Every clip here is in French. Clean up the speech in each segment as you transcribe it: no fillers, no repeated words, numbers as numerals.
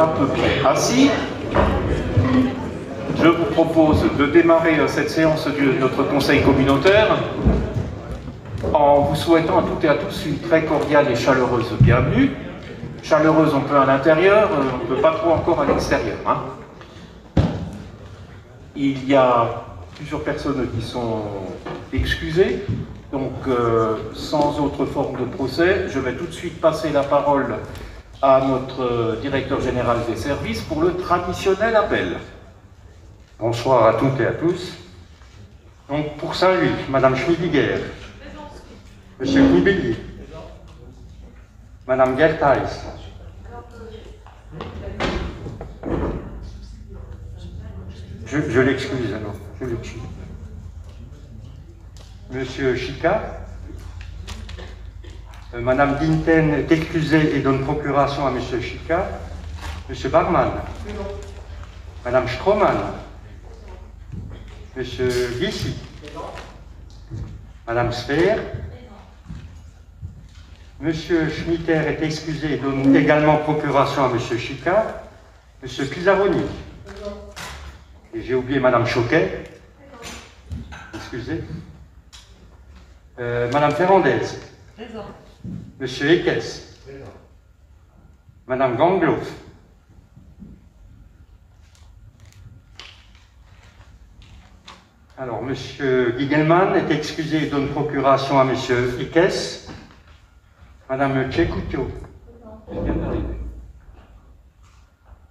à peu près assis. Je vous propose de démarrer cette séance de notre conseil communautaire en vous souhaitant à toutes et à tous une très cordiale et chaleureuse bienvenue. Chaleureuse un peu à l'intérieur, on ne peut pas trop encore à l'extérieur. Il y a plusieurs personnes qui sont excusées, donc sans autre forme de procès, je vais tout de suite passer la parole à notre directeur général des services pour le traditionnel appel. Bonsoir à toutes et à tous. Donc pour Saint-Louis, Madame Schmidiger, Monsieur Knibelli, Madame Gertais, je l'excuse alors, je l'excuse. Monsieur Chica, Madame Dinten est excusée et donne procuration à Monsieur Chica. Monsieur Barman, Madame Stroman, Monsieur Guissy, Madame Sfer, Monsieur Schmitter est excusé et donne également procuration à Monsieur Chica, Monsieur Pisaroni, et j'ai oublié Madame Choquet, excusez, Madame Ferrandez, Monsieur Ekes, Madame Gangloff, alors, Monsieur Gigelman est excusé et donne procuration à Monsieur Ekes. Madame Tchekouto.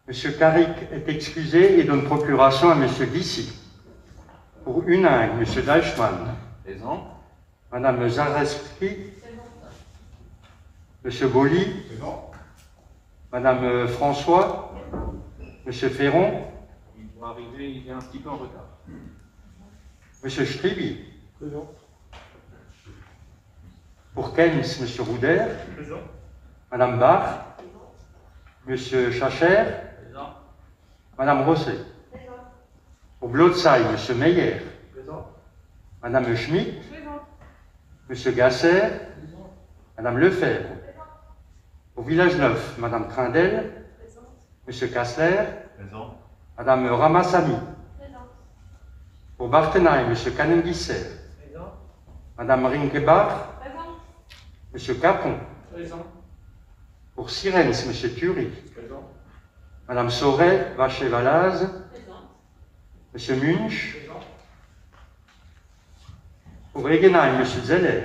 Monsieur Karik est excusé et donne procuration à Monsieur Guissy. Pour Uningue, Monsieur Deichmann. Présent. Madame Zareski. Monsieur Boli. Madame François. Monsieur Ferron. Il doit arriver, il est un petit peu en retard. Monsieur Stribi. Présent. Pour Keynes, Monsieur Rouder. Présent. Madame Bach. Monsieur Chacher. Présent. Madame Rosset. Présent. Pour Blotzheim, Monsieur Meyer. Présent. Madame Schmidt. Présent. Monsieur Gasser. Présent. Madame Lefebvre. Présent. Pour Village Neuf, Madame Trindel. Présent. Monsieur Kassler. Présent. Madame Ramassami. Pour Barthenheim, M. Canengisser. Présent. Madame Rinkebach. Présent. M. Capon. Présent. Pour Sirens, M. Thury. Présent. Madame Sauret, Vacher-Valaz. Présent. M. Munch. Présent. Pour Egenheim, M. Zeller.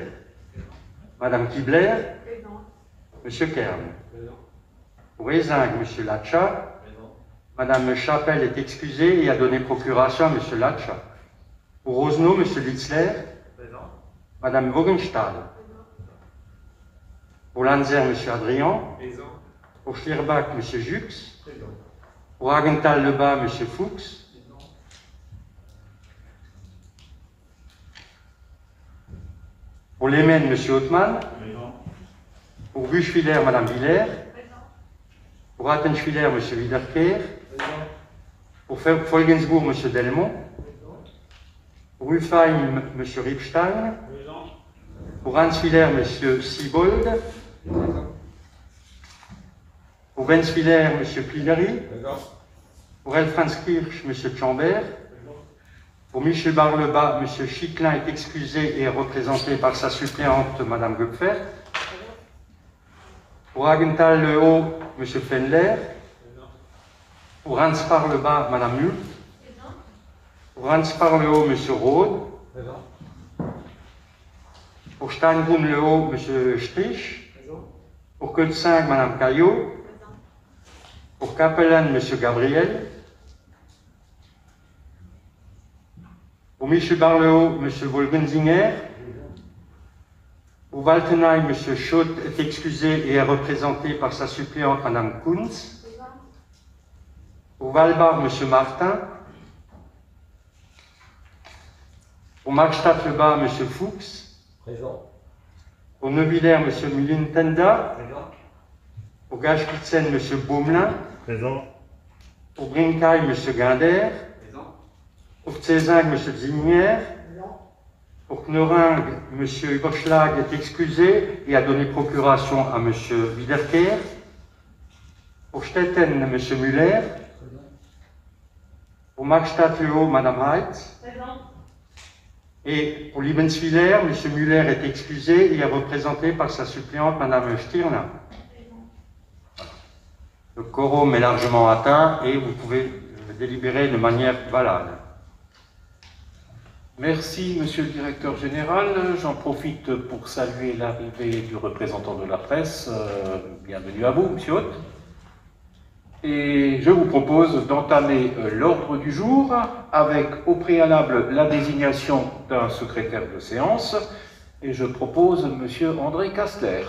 Présent. Madame Kibler. Présent. M. Kern. Présent. Pour Ezing, M. Lacha. Présent. Madame Chapelle est excusée et a donné procuration à M. Lacha. Pour Rosno, M. Litzler. Présent. Madame Wogenstahl. Présent. Pour Lanzer, M. Adrian. Présent. Pour Schlierbach, M. Jux. Présent. Pour Hagenthal-Lebas, M. Fuchs. Présent. Pour Lemen, M. Hautmann. Présent. Pour Buchwiller, Mme Villers. Présent. Pour Attenschwiller, M. Wiederkehr. Présent. Pour Folgensbourg, M. Delmont. Pour Ufheim, M. Ripstein. Présent. Pour Hanswiller, M. Siebold. Présent. Pour Wenswiller, M. Plinery. Présent. Pour Elfranskirch, M. Chambert. Présent. Pour Michel Barleba, M. Chiclin est excusé et est représenté par sa suppléante, Mme Göpfer. Pour Hagenthal-Le-Haut, M. Fendler. Présent. Pour Hans Parleba, Mme Mult. Pour Hans Parle-Haut, M. Rode. Présent. Pour Steinbrunn-le-Haut, M. Strich. Présent. Pour Kötzing, Mme Caillot. Présent. Pour Capellen, M. Gabriel. Pour Michel Barle-Haut, M. Wolgensinger. Pour Waltenheim, M. Schott est excusé et est représenté par sa suppléante, Mme Kunz. Présent. Pour Valbach, M. Martin. Pour Markstadt-le-Bas, M. Fuchs. Présent. Pour Neuvillers, M. Mulintenda. Présent. Pour Gaspitzen, M. Baumelin. Présent. Pour Brinkheim, M. Guinder. Présent. Pour Cézing, M. Zinière. Présent. Pour Kneuring, M. Überschlag est excusé et a donné procuration à M. Wiederkehr. Pour Stetten, M. Müller. Pour Markstadt-Höhe, Mme Heitz. Et pour Liebenswiller, M. Müller est excusé et est représenté par sa suppléante, Mme Stirner. Le quorum est largement atteint et vous pouvez délibérer de manière valable. Merci, Monsieur le Directeur Général. J'en profite pour saluer l'arrivée du représentant de la presse. Bienvenue à vous, Monsieur Hôte. Et je vous propose d'entamer l'ordre du jour avec au préalable la désignation d'un secrétaire de séance. Et je propose Monsieur André Kastler.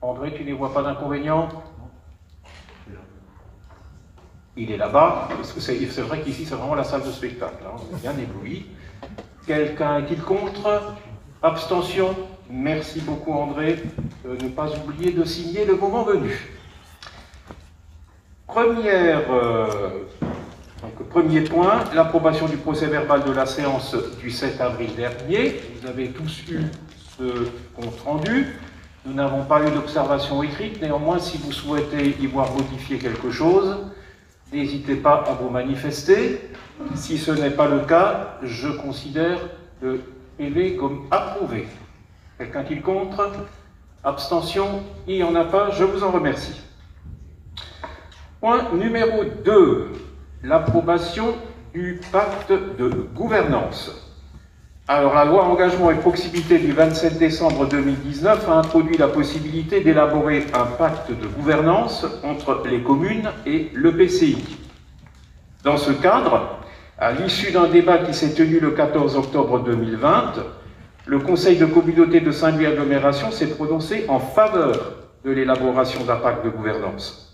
André, tu n'y vois pas d'inconvénient? Il est là-bas, parce que c'est vrai qu'ici c'est vraiment la salle de spectacle, hein, on est bien ébloui. Quelqu'un est-il contre? Abstention? Merci beaucoup André. Ne pas oublier de signer le moment venu. Premier point, l'approbation du procès-verbal de la séance du 7 avril dernier. Vous avez tous eu ce compte rendu. Nous n'avons pas eu d'observation écrite, néanmoins, si vous souhaitez y voir modifier quelque chose, n'hésitez pas à vous manifester. Si ce n'est pas le cas, je considère le PV comme approuvé. Quelqu'un qui est contre? Abstention? Il n'y en a pas, je vous en remercie. Point numéro 2, l'approbation du pacte de gouvernance. Alors, la loi Engagement et Proximité du 27 décembre 2019 a introduit la possibilité d'élaborer un pacte de gouvernance entre les communes et l'EPCI. Dans ce cadre, à l'issue d'un débat qui s'est tenu le 14 octobre 2020, le Conseil de communauté de Saint-Louis Agglomération s'est prononcé en faveur de l'élaboration d'un pacte de gouvernance.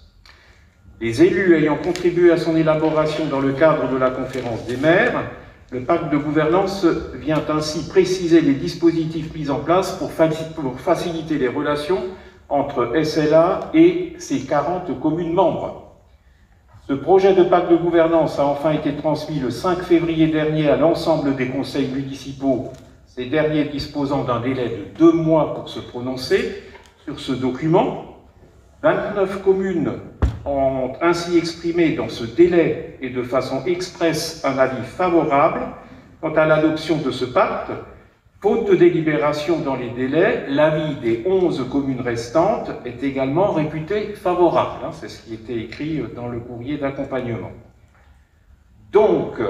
Les élus ayant contribué à son élaboration dans le cadre de la conférence des maires, le pacte de gouvernance vient ainsi préciser les dispositifs mis en place pour faciliter les relations entre SLA et ses 40 communes membres. Ce projet de pacte de gouvernance a enfin été transmis le 5 février dernier à l'ensemble des conseils municipaux, ces derniers disposant d'un délai de 2 mois pour se prononcer sur ce document. 29 communes ont ainsi exprimé dans ce délai et de façon expresse un avis favorable quant à l'adoption de ce pacte. Faute de délibération dans les délais, l'avis des 11 communes restantes est également réputé favorable. C'est ce qui était écrit dans le courrier d'accompagnement. Donc,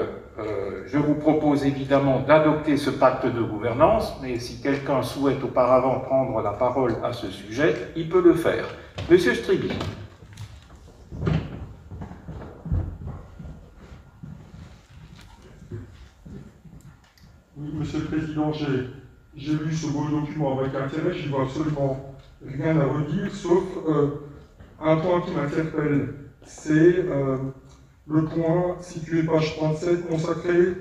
je vous propose évidemment d'adopter ce pacte de gouvernance, mais si quelqu'un souhaite auparavant prendre la parole à ce sujet, il peut le faire. Monsieur Striby. Oui, Monsieur le Président, j'ai lu ce beau document avec intérêt, je n'y vois absolument rien à redire, sauf un point qui m'interpelle, c'est le point situé page 37, consacré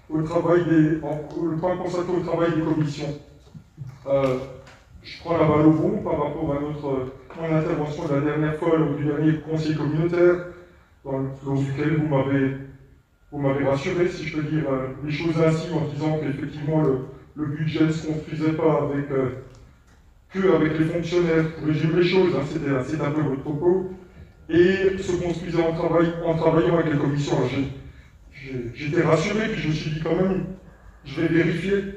au travail le point consacré au travail des commissions. Je prends la balle au bon par rapport à mon intervention de la dernière fois lors du dernier conseil communautaire, dans lequel vous m'avez rassuré, si je peux dire les choses ainsi, en disant qu'effectivement le budget ne se construisait pas qu'avec les fonctionnaires, pour résumer les choses, hein, c'est un peu votre propos, et se construisait en travaillant avec les commissions. J'étais rassuré, puis je me suis dit quand même, je vais vérifier.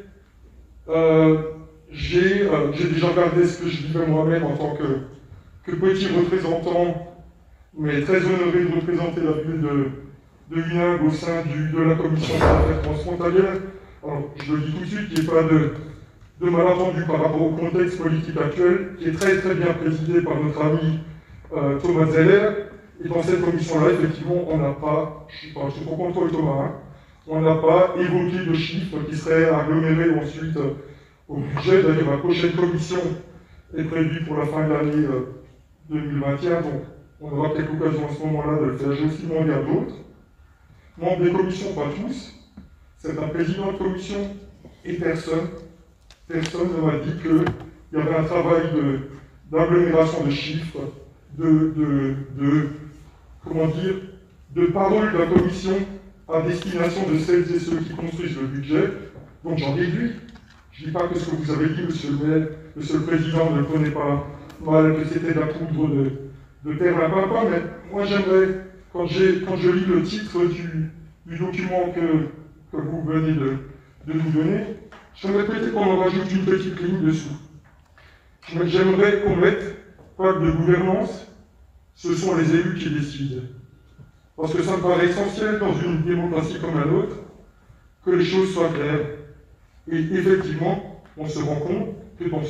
J'ai déjà regardé ce que je vivais moi-même en tant que petit représentant, mais très honoré de représenter la ville de Huningue au sein de la commission des affaires transfrontalières. Alors, je le dis tout de suite, qu'il n'y ait pas de malentendu par rapport au contexte politique actuel, qui est très très bien présidé par notre ami Thomas Zeller. Et dans cette commission-là, effectivement, on n'a pas, je te comprends toi Thomas, hein, on n'a pas évoqué de chiffres qui seraient agglomérés ensuite au budget. D'ailleurs, la prochaine commission est prévue pour la fin de l'année 2021, donc on aura peut-être l'occasion à ce moment-là de le faire. J'ai aussi demandé à d'autres membres des commissions, pas tous, c'est un président de commission et personne ne m'a dit qu'il y avait un travail d'agglomération de chiffres, de parole de la commission à destination de celles et ceux qui construisent le budget. Donc j'en déduis. Je ne dis pas que ce que vous avez dit, monsieur le Président, ne le prenez pas mal, que c'était de la poudre perlimpinpin, mais moi j'aimerais, quand je lis le titre du document que vous venez de nous donner, j'aimerais peut-être qu'on en rajoute une petite ligne dessous. J'aimerais qu'on mette pacte de gouvernance, ce sont les élus qui décident. Parce que ça me paraît essentiel dans une démocratie comme la nôtre, que les choses soient claires. Et effectivement, on se rend compte que dans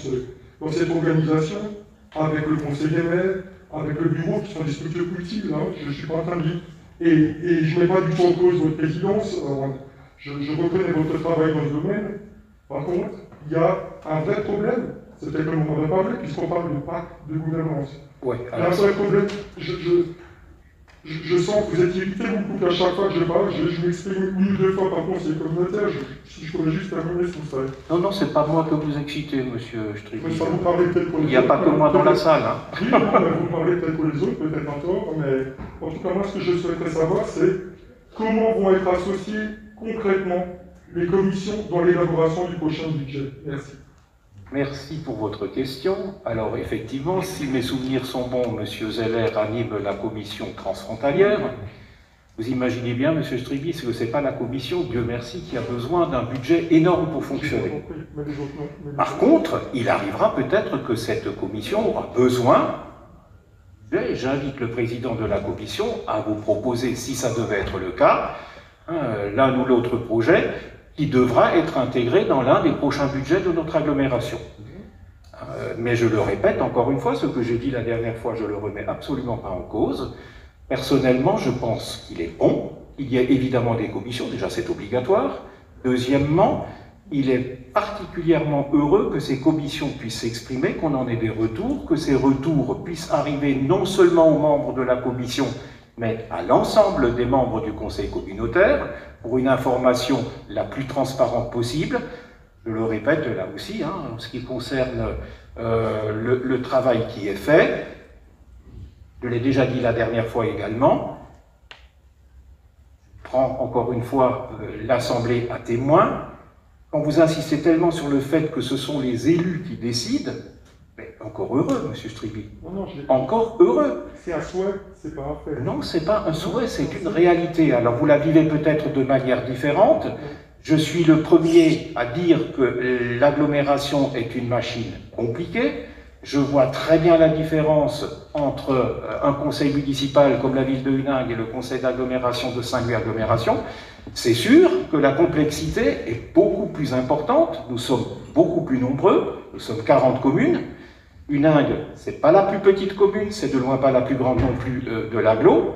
cette organisation, avec le conseil des maires, avec le bureau, qui sont des structures multiples, hein, je ne suis pas en train de dire, et je ne mets pas du tout en cause votre présidence, je reconnais votre travail dans ce domaine. Par contre, il y a un vrai problème, c'est peut-être le moment de parler, puisqu'on parle de pacte de gouvernance. Ouais, il y a un seul problème, je sens que vous êtes irrité beaucoup qu'à chaque fois que je parle, je m'exprime une ou deux fois par conseil communautaire, si je pourrais juste terminer sur ça. Non, c'est pas moi que vous excitez, monsieur Stribby. Il n'y a pas que moi dans la salle. Hein. Oui, non, mais vous parlez peut-être pour les autres, peut-être un tort, mais en tout cas, moi, ce que je souhaiterais savoir, c'est comment vont être associées concrètement les commissions dans l'élaboration du prochain budget. Merci. Merci pour votre question. Alors effectivement, si mes souvenirs sont bons, M. Zeller anime la commission transfrontalière. Vous imaginez bien, M. Stribby, que ce n'est pas la commission, Dieu merci, qui a besoin d'un budget énorme pour fonctionner. Par contre, il arrivera peut-être que cette commission aura besoin, et j'invite le président de la commission à vous proposer, si ça devait être le cas, l'un ou l'autre projet, qui devra être intégré dans l'un des prochains budgets de notre agglomération. Mais je le répète encore une fois, ce que j'ai dit la dernière fois, je ne le remets absolument pas en cause. Personnellement, je pense qu'il est bon. Il y a évidemment des commissions, déjà c'est obligatoire. Deuxièmement, il est particulièrement heureux que ces commissions puissent s'exprimer, qu'on en ait des retours, que ces retours puissent arriver non seulement aux membres de la commission, mais à l'ensemble des membres du conseil communautaire, pour une information la plus transparente possible. Je le répète là aussi, en ce qui concerne le travail qui est fait, je l'ai déjà dit la dernière fois également, je prends encore une fois l'Assemblée à témoin, quand vous insistez tellement sur le fait que ce sont les élus qui décident, mais encore heureux, M. Stribby. Encore heureux. C'est un souhait, c'est pas un fait. Non, c'est pas un souhait, c'est une réalité. Alors vous la vivez peut-être de manière différente. Je suis le premier à dire que l'agglomération est une machine compliquée. Je vois très bien la différence entre un conseil municipal comme la ville de Huningue et le conseil d'agglomération de Saint-Louis agglomération. C'est sûr que la complexité est beaucoup plus importante. Nous sommes beaucoup plus nombreux. Nous sommes 40 communes. Huningue, c'est pas la plus petite commune, c'est de loin pas la plus grande non plus de l'agglo,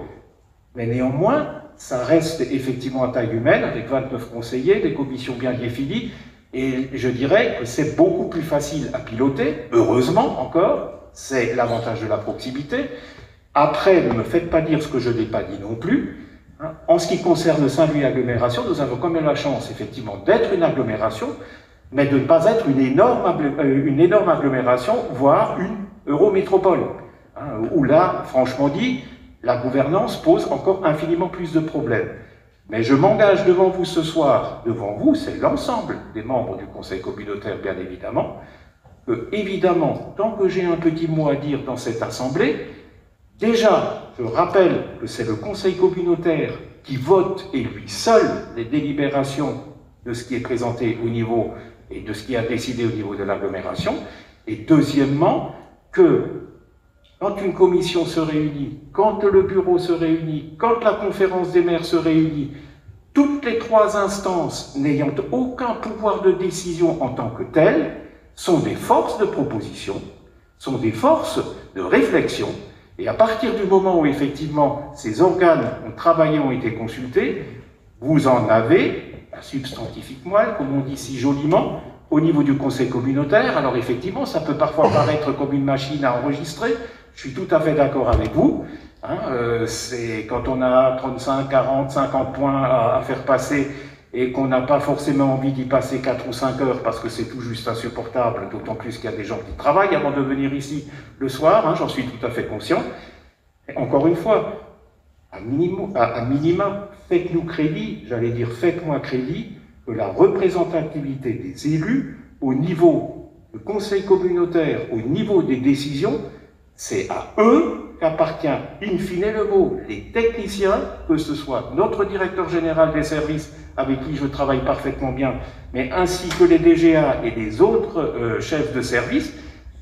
mais néanmoins, ça reste effectivement à taille humaine, avec 29 conseillers, des commissions bien définies, et je dirais que c'est beaucoup plus facile à piloter, heureusement encore, c'est l'avantage de la proximité. Après, ne me faites pas dire ce que je n'ai pas dit non plus. En ce qui concerne Saint-Louis agglomération, nous avons quand même la chance, effectivement, d'être une agglomération, mais de ne pas être une énorme agglomération, voire une eurométropole, où là, franchement dit, la gouvernance pose encore infiniment plus de problèmes. Mais je m'engage devant vous ce soir, devant vous, c'est l'ensemble des membres du conseil communautaire, bien évidemment, que, évidemment, tant que j'ai un petit mot à dire dans cette assemblée, déjà, je rappelle que c'est le conseil communautaire qui vote, et lui seul, les délibérations de ce qui est présenté au niveau et de ce qui a décidé au niveau de l'agglomération, et deuxièmement, que quand une commission se réunit, quand le bureau se réunit, quand la conférence des maires se réunit, toutes les trois instances n'ayant aucun pouvoir de décision en tant que telles, sont des forces de proposition, sont des forces de réflexion, et à partir du moment où effectivement ces organes ont travaillé, ont été consultés, vous en avez un substantifique moelle, comme on dit si joliment, au niveau du conseil communautaire. Alors effectivement, ça peut parfois paraître comme une machine à enregistrer, je suis tout à fait d'accord avec vous. C'est quand on a 35, 40, 50 points à faire passer et qu'on n'a pas forcément envie d'y passer 4 ou 5 heures parce que c'est tout juste insupportable, d'autant plus qu'il y a des gens qui travaillent avant de venir ici le soir, j'en suis tout à fait conscient. Et encore une fois, à minima, faites-nous crédit, j'allais dire faites-moi crédit, que la représentativité des élus au niveau du conseil communautaire, au niveau des décisions, c'est à eux qu'appartient in fine le mot, les techniciens, que ce soit notre directeur général des services, avec qui je travaille parfaitement bien, mais ainsi que les DGA et les autres chefs de service,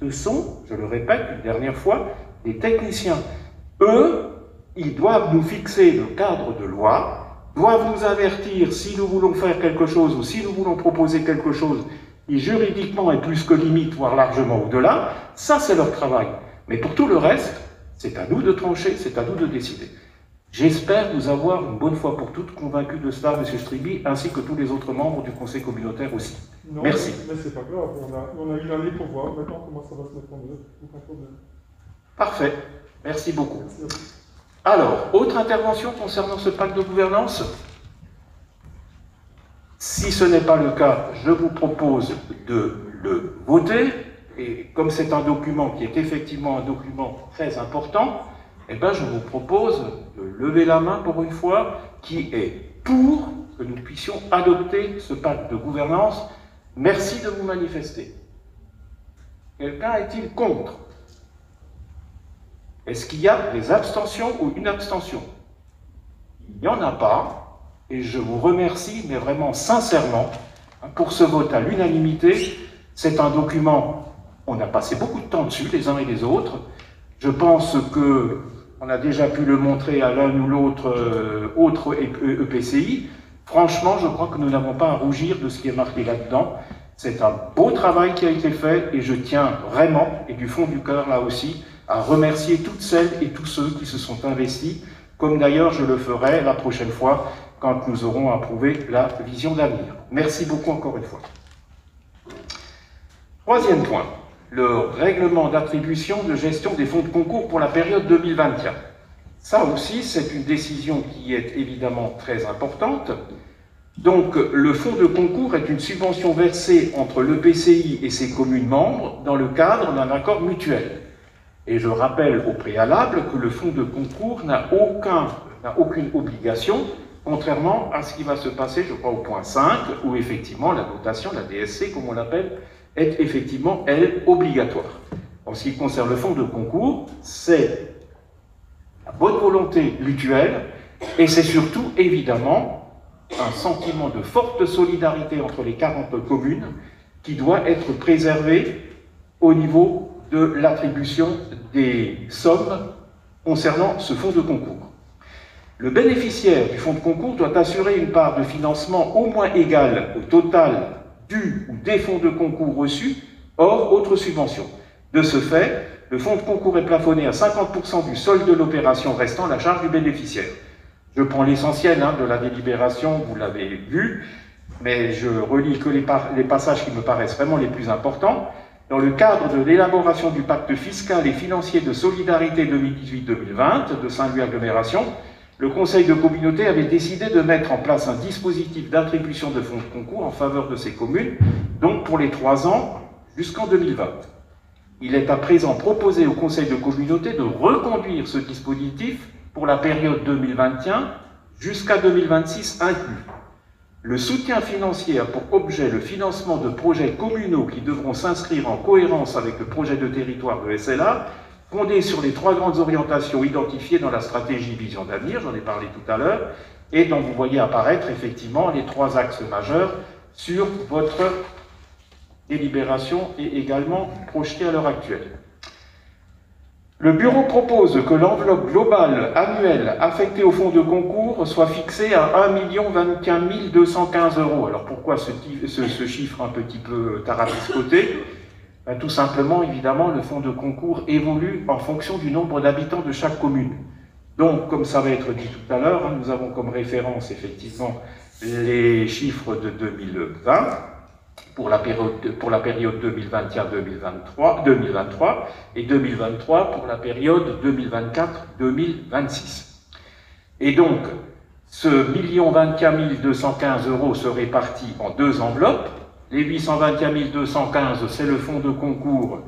ce sont, je le répète une dernière fois, des techniciens. Eux, ils doivent nous fixer le cadre de loi, doivent nous avertir si nous voulons faire quelque chose ou si nous voulons proposer quelque chose qui juridiquement est plus que limite, voire largement au-delà. Ça, c'est leur travail. Mais pour tout le reste, c'est à nous de trancher, c'est à nous de décider. J'espère vous avoir une bonne fois pour toutes convaincu de cela, M. Striby, ainsi que tous les autres membres du Conseil communautaire aussi. Non, merci. Mais c'est pas grave, on a une année pour voir maintenant comment ça va se mettre en œuvre. Aucun problème. Parfait, merci beaucoup. Merci. Alors, autre intervention concernant ce pacte de gouvernance? Si ce n'est pas le cas, je vous propose de le voter. Et comme c'est un document qui est effectivement un document très important, eh ben je vous propose de lever la main pour une fois, qui est pour que nous puissions adopter ce pacte de gouvernance. Merci de vous manifester. Quelqu'un est-il contre? Est-ce qu'il y a des abstentions ou une abstention? Il n'y en a pas, et je vous remercie, mais vraiment sincèrement, pour ce vote à l'unanimité. C'est un document, on a passé beaucoup de temps dessus, les uns et les autres. Je pense que on a déjà pu le montrer à l'un ou l'autre autre EPCI. Franchement, je crois que nous n'avons pas à rougir de ce qui est marqué là-dedans. C'est un beau travail qui a été fait, et je tiens vraiment, et du fond du cœur là aussi, à remercier toutes celles et tous ceux qui se sont investis, comme d'ailleurs je le ferai la prochaine fois quand nous aurons approuvé la vision d'avenir. Merci beaucoup encore une fois. Troisième point, le règlement d'attribution de gestion des fonds de concours pour la période 2021. Ça aussi, c'est une décision qui est évidemment très importante. Donc, le fonds de concours est une subvention versée entre l'EPCI et ses communes membres dans le cadre d'un accord mutuel. Et je rappelle au préalable que le fonds de concours n'a aucune obligation, contrairement à ce qui va se passer, je crois, au point 5, où effectivement la dotation, la DSC, comme on l'appelle, est effectivement, elle, obligatoire. En ce qui concerne le fonds de concours, c'est la bonne volonté mutuelle, et c'est surtout, évidemment, un sentiment de forte solidarité entre les 40 communes qui doit être préservé au niveau de l'attribution des sommes concernant ce fonds de concours. Le bénéficiaire du fonds de concours doit assurer une part de financement au moins égale au total du ou des fonds de concours reçus, hors autres subventions. De ce fait, le fonds de concours est plafonné à 50% du solde de l'opération restant à la charge du bénéficiaire. Je prends l'essentiel de la délibération, vous l'avez vu, mais je relis que les passages qui me paraissent vraiment les plus importants. Dans le cadre de l'élaboration du pacte fiscal et financier de solidarité 2018-2020 de Saint-Louis Agglomération, le Conseil de communauté avait décidé de mettre en place un dispositif d'attribution de fonds de concours en faveur de ces communes, donc pour les 3 ans jusqu'en 2020. Il est à présent proposé au Conseil de communauté de reconduire ce dispositif pour la période 2021 jusqu'à 2026 inclus. Le soutien financier a pour objet le financement de projets communaux qui devront s'inscrire en cohérence avec le projet de territoire de SLA, fondé sur les 3 grandes orientations identifiées dans la stratégie Vision d'avenir, j'en ai parlé tout à l'heure, et dont vous voyez apparaître effectivement les 3 axes majeurs sur votre délibération et également projetés à l'heure actuelle. Le Bureau propose que l'enveloppe globale annuelle affectée au fonds de concours soit fixée à 1 025 215 €. Alors pourquoi ce chiffre un petit peu tarabiscoté? Tout simplement, évidemment, le fonds de concours évolue en fonction du nombre d'habitants de chaque commune. Donc, comme ça va être dit tout à l'heure, nous avons comme référence effectivement les chiffres de 2020, pour la période 2021-2023 et 2023 pour la période 2024-2026. Et donc, ce 1 025 215 € se répartit en 2 enveloppes. Les 821 215, c'est le fonds de concours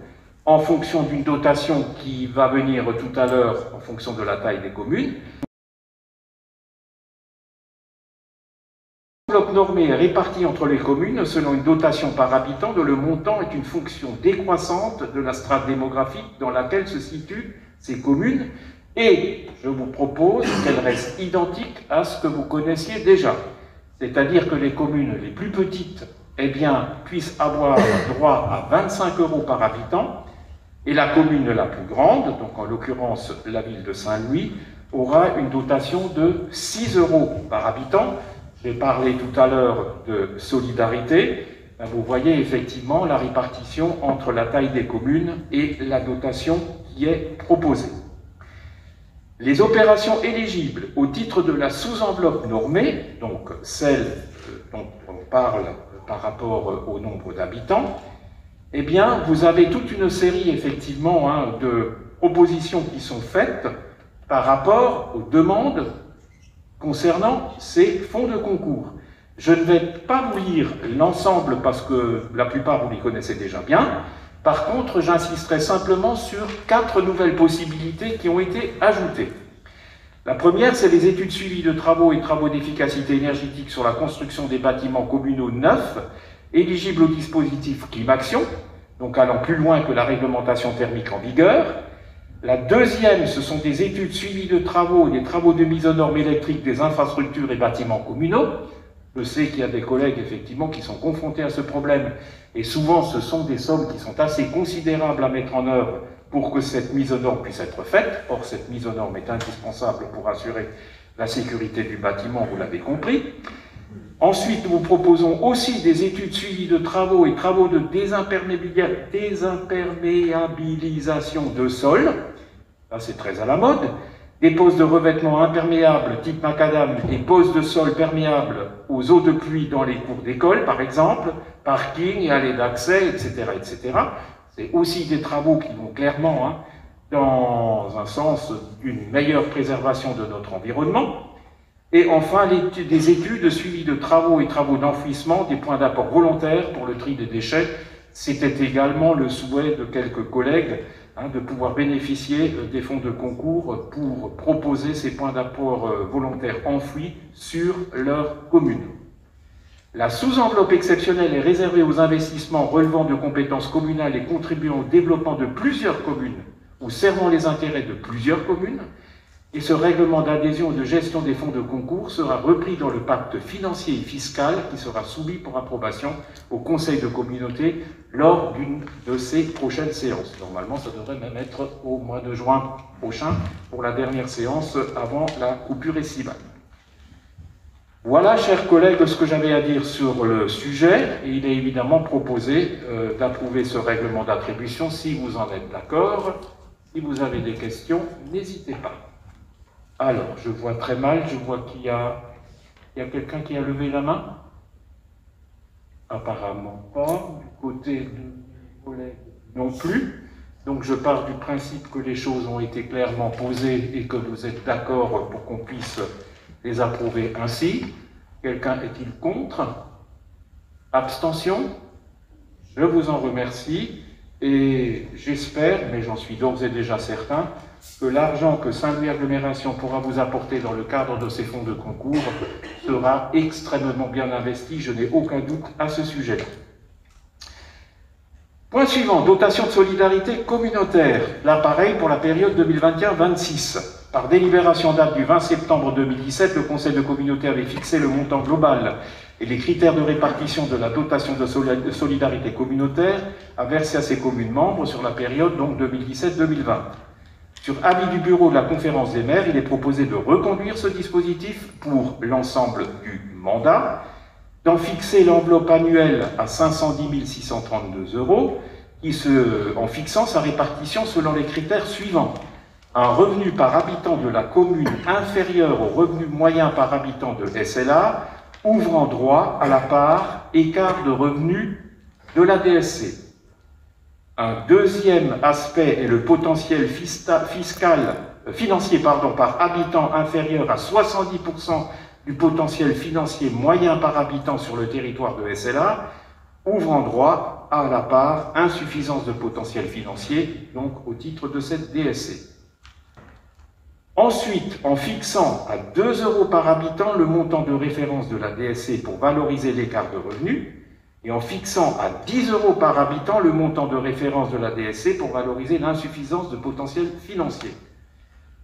en fonction d'une dotation qui va venir tout à l'heure en fonction de la taille des communes. L'enveloppe normée est répartie entre les communes selon une dotation par habitant dont le montant est une fonction décroissante de la strate démographique dans laquelle se situe ces communes, et je vous propose qu'elles restent identiques à ce que vous connaissiez déjà. C'est-à-dire que les communes les plus petites, eh bien, puissent avoir droit à 25 € par habitant, et la commune la plus grande, donc en l'occurrence la ville de Saint-Louis, aura une dotation de 6 € par habitant. J'ai parlé tout à l'heure de solidarité. Vous voyez effectivement la répartition entre la taille des communes et la dotation qui est proposée. Les opérations éligibles au titre de la sous-enveloppe normée, donc celle dont on parle par rapport au nombre d'habitants, eh bien, vous avez toute une série, effectivement, de propositions qui sont faites par rapport aux demandes concernant ces fonds de concours. Je ne vais pas vous lire l'ensemble parce que la plupart vous les connaissez déjà bien. Par contre, j'insisterai simplement sur 4 nouvelles possibilités qui ont été ajoutées. La première, c'est les études suivies de travaux et travaux d'efficacité énergétique sur la construction des bâtiments communaux neufs, éligibles au dispositif Climaction, donc allant plus loin que la réglementation thermique en vigueur. La deuxième, ce sont des études suivies de travaux et des travaux de mise aux normes électriques des infrastructures et bâtiments communaux. Je sais qu'il y a des collègues, effectivement, qui sont confrontés à ce problème, et souvent ce sont des sommes qui sont assez considérables à mettre en œuvre pour que cette mise aux normes puisse être faite. Or, cette mise aux normes est indispensable pour assurer la sécurité du bâtiment, vous l'avez compris. Ensuite, nous vous proposons aussi des études suivies de travaux et travaux de désimperméabilisation de sol. Là, c'est très à la mode. Des poses de revêtement imperméables type macadam et poses de sol perméables aux eaux de pluie dans les cours d'école, par exemple, parking, allées d'accès, etc., etc. C'est aussi des travaux qui vont clairement dans un sens d'une meilleure préservation de notre environnement. Et enfin, des études de suivi de travaux et travaux d'enfouissement des points d'apport volontaires pour le tri des déchets. C'était également le souhait de quelques collègues de pouvoir bénéficier des fonds de concours pour proposer ces points d'apport volontaires enfouis sur leur commune. La sous-enveloppe exceptionnelle est réservée aux investissements relevant de compétences communales et contribuant au développement de plusieurs communes ou servant les intérêts de plusieurs communes. Et ce règlement d'adhésion et de gestion des fonds de concours sera repris dans le pacte financier et fiscal qui sera soumis pour approbation au Conseil de communauté lors d'une de ces prochaines séances. Normalement, ça devrait même être au mois de juin prochain pour la dernière séance avant la coupure estivale. Voilà, chers collègues, ce que j'avais à dire sur le sujet. Et il est évidemment proposé d'approuver ce règlement d'attribution si vous en êtes d'accord. Si vous avez des questions, n'hésitez pas. Alors, je vois très mal, je vois qu'il y a quelqu'un qui a levé la main. Apparemment pas, du côté de collègues non plus. Donc je pars du principe que les choses ont été clairement posées et que vous êtes d'accord pour qu'on puisse les approuver ainsi. Quelqu'un est-il contre? Abstention? Je vous en remercie et j'espère, mais j'en suis d'ores et déjà certain, que l'argent que Saint-Louis Agglomération pourra vous apporter dans le cadre de ces fonds de concours sera extrêmement bien investi, je n'ai aucun doute à ce sujet-là. Point suivant, dotation de solidarité communautaire. Là, pareil pour la période 2021-26. Par délibération date du 20 septembre 2017, le Conseil de communauté avait fixé le montant global et les critères de répartition de la dotation de solidarité communautaire à verser à ses communes membres sur la période donc 2017-2020. Sur avis du bureau de la conférence des maires, il est proposé de reconduire ce dispositif pour l'ensemble du mandat, d'en fixer l'enveloppe annuelle à 510 632 €, en fixant sa répartition selon les critères suivants. Un revenu par habitant de la commune inférieur au revenu moyen par habitant de SLA, ouvrant droit à la part écart de revenus de la DSC. Un deuxième aspect est le potentiel financier par habitant inférieur à 70% du potentiel financier moyen par habitant sur le territoire de SLA, ouvrant droit à la part insuffisance de potentiel financier, donc au titre de cette DSC. Ensuite, en fixant à 2 € par habitant le montant de référence de la DSC pour valoriser l'écart de revenus, et en fixant à 10 € par habitant le montant de référence de la DSC pour valoriser l'insuffisance de potentiel financier.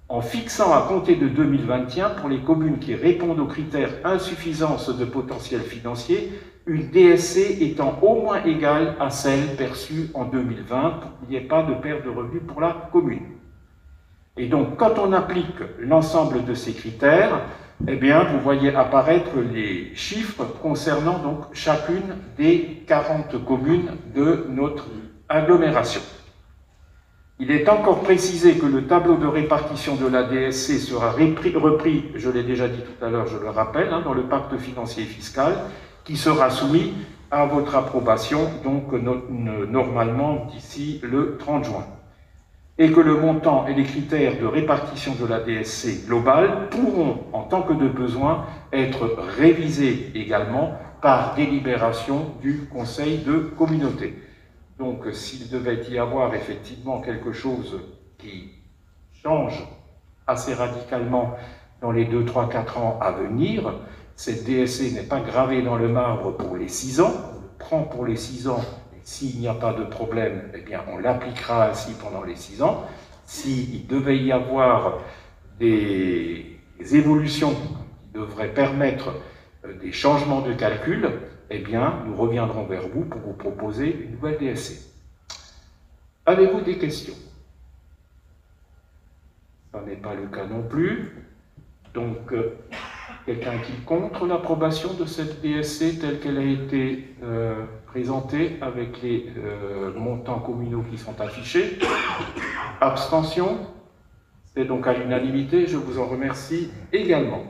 En fixant à compter de 2021, pour les communes qui répondent aux critères insuffisance de potentiel financier, une DSC étant au moins égale à celle perçue en 2020 pour qu'il n'y ait pas de perte de revenus pour la commune. Et donc, quand on applique l'ensemble de ces critères, eh bien, vous voyez apparaître les chiffres concernant donc chacune des 40 communes de notre agglomération. Il est encore précisé que le tableau de répartition de la DSC sera repris, je l'ai déjà dit tout à l'heure, je le rappelle, dans le pacte financier et fiscal, qui sera soumis à votre approbation, donc normalement d'ici le 30 juin. Et que le montant et les critères de répartition de la DSC globale pourront, en tant que de besoin, être révisés également par délibération du Conseil de communauté. Donc, s'il devait y avoir effectivement quelque chose qui change assez radicalement dans les 2, 3, 4 ans à venir, cette DSC n'est pas gravée dans le marbre pour les 6 ans, on le prend pour les 6 ans. S'il n'y a pas de problème, eh bien, on l'appliquera ainsi pendant les 6 ans. S'il devait y avoir des évolutions qui devraient permettre des changements de calcul, eh bien, nous reviendrons vers vous pour vous proposer une nouvelle DSC. Avez-vous des questions? Ça n'est pas le cas non plus. Donc, quelqu'un qui est contre l'approbation de cette DSC telle qu'elle a été présentée avec les montants communaux qui sont affichés? Abstention? C'est donc à l'unanimité, je vous en remercie également.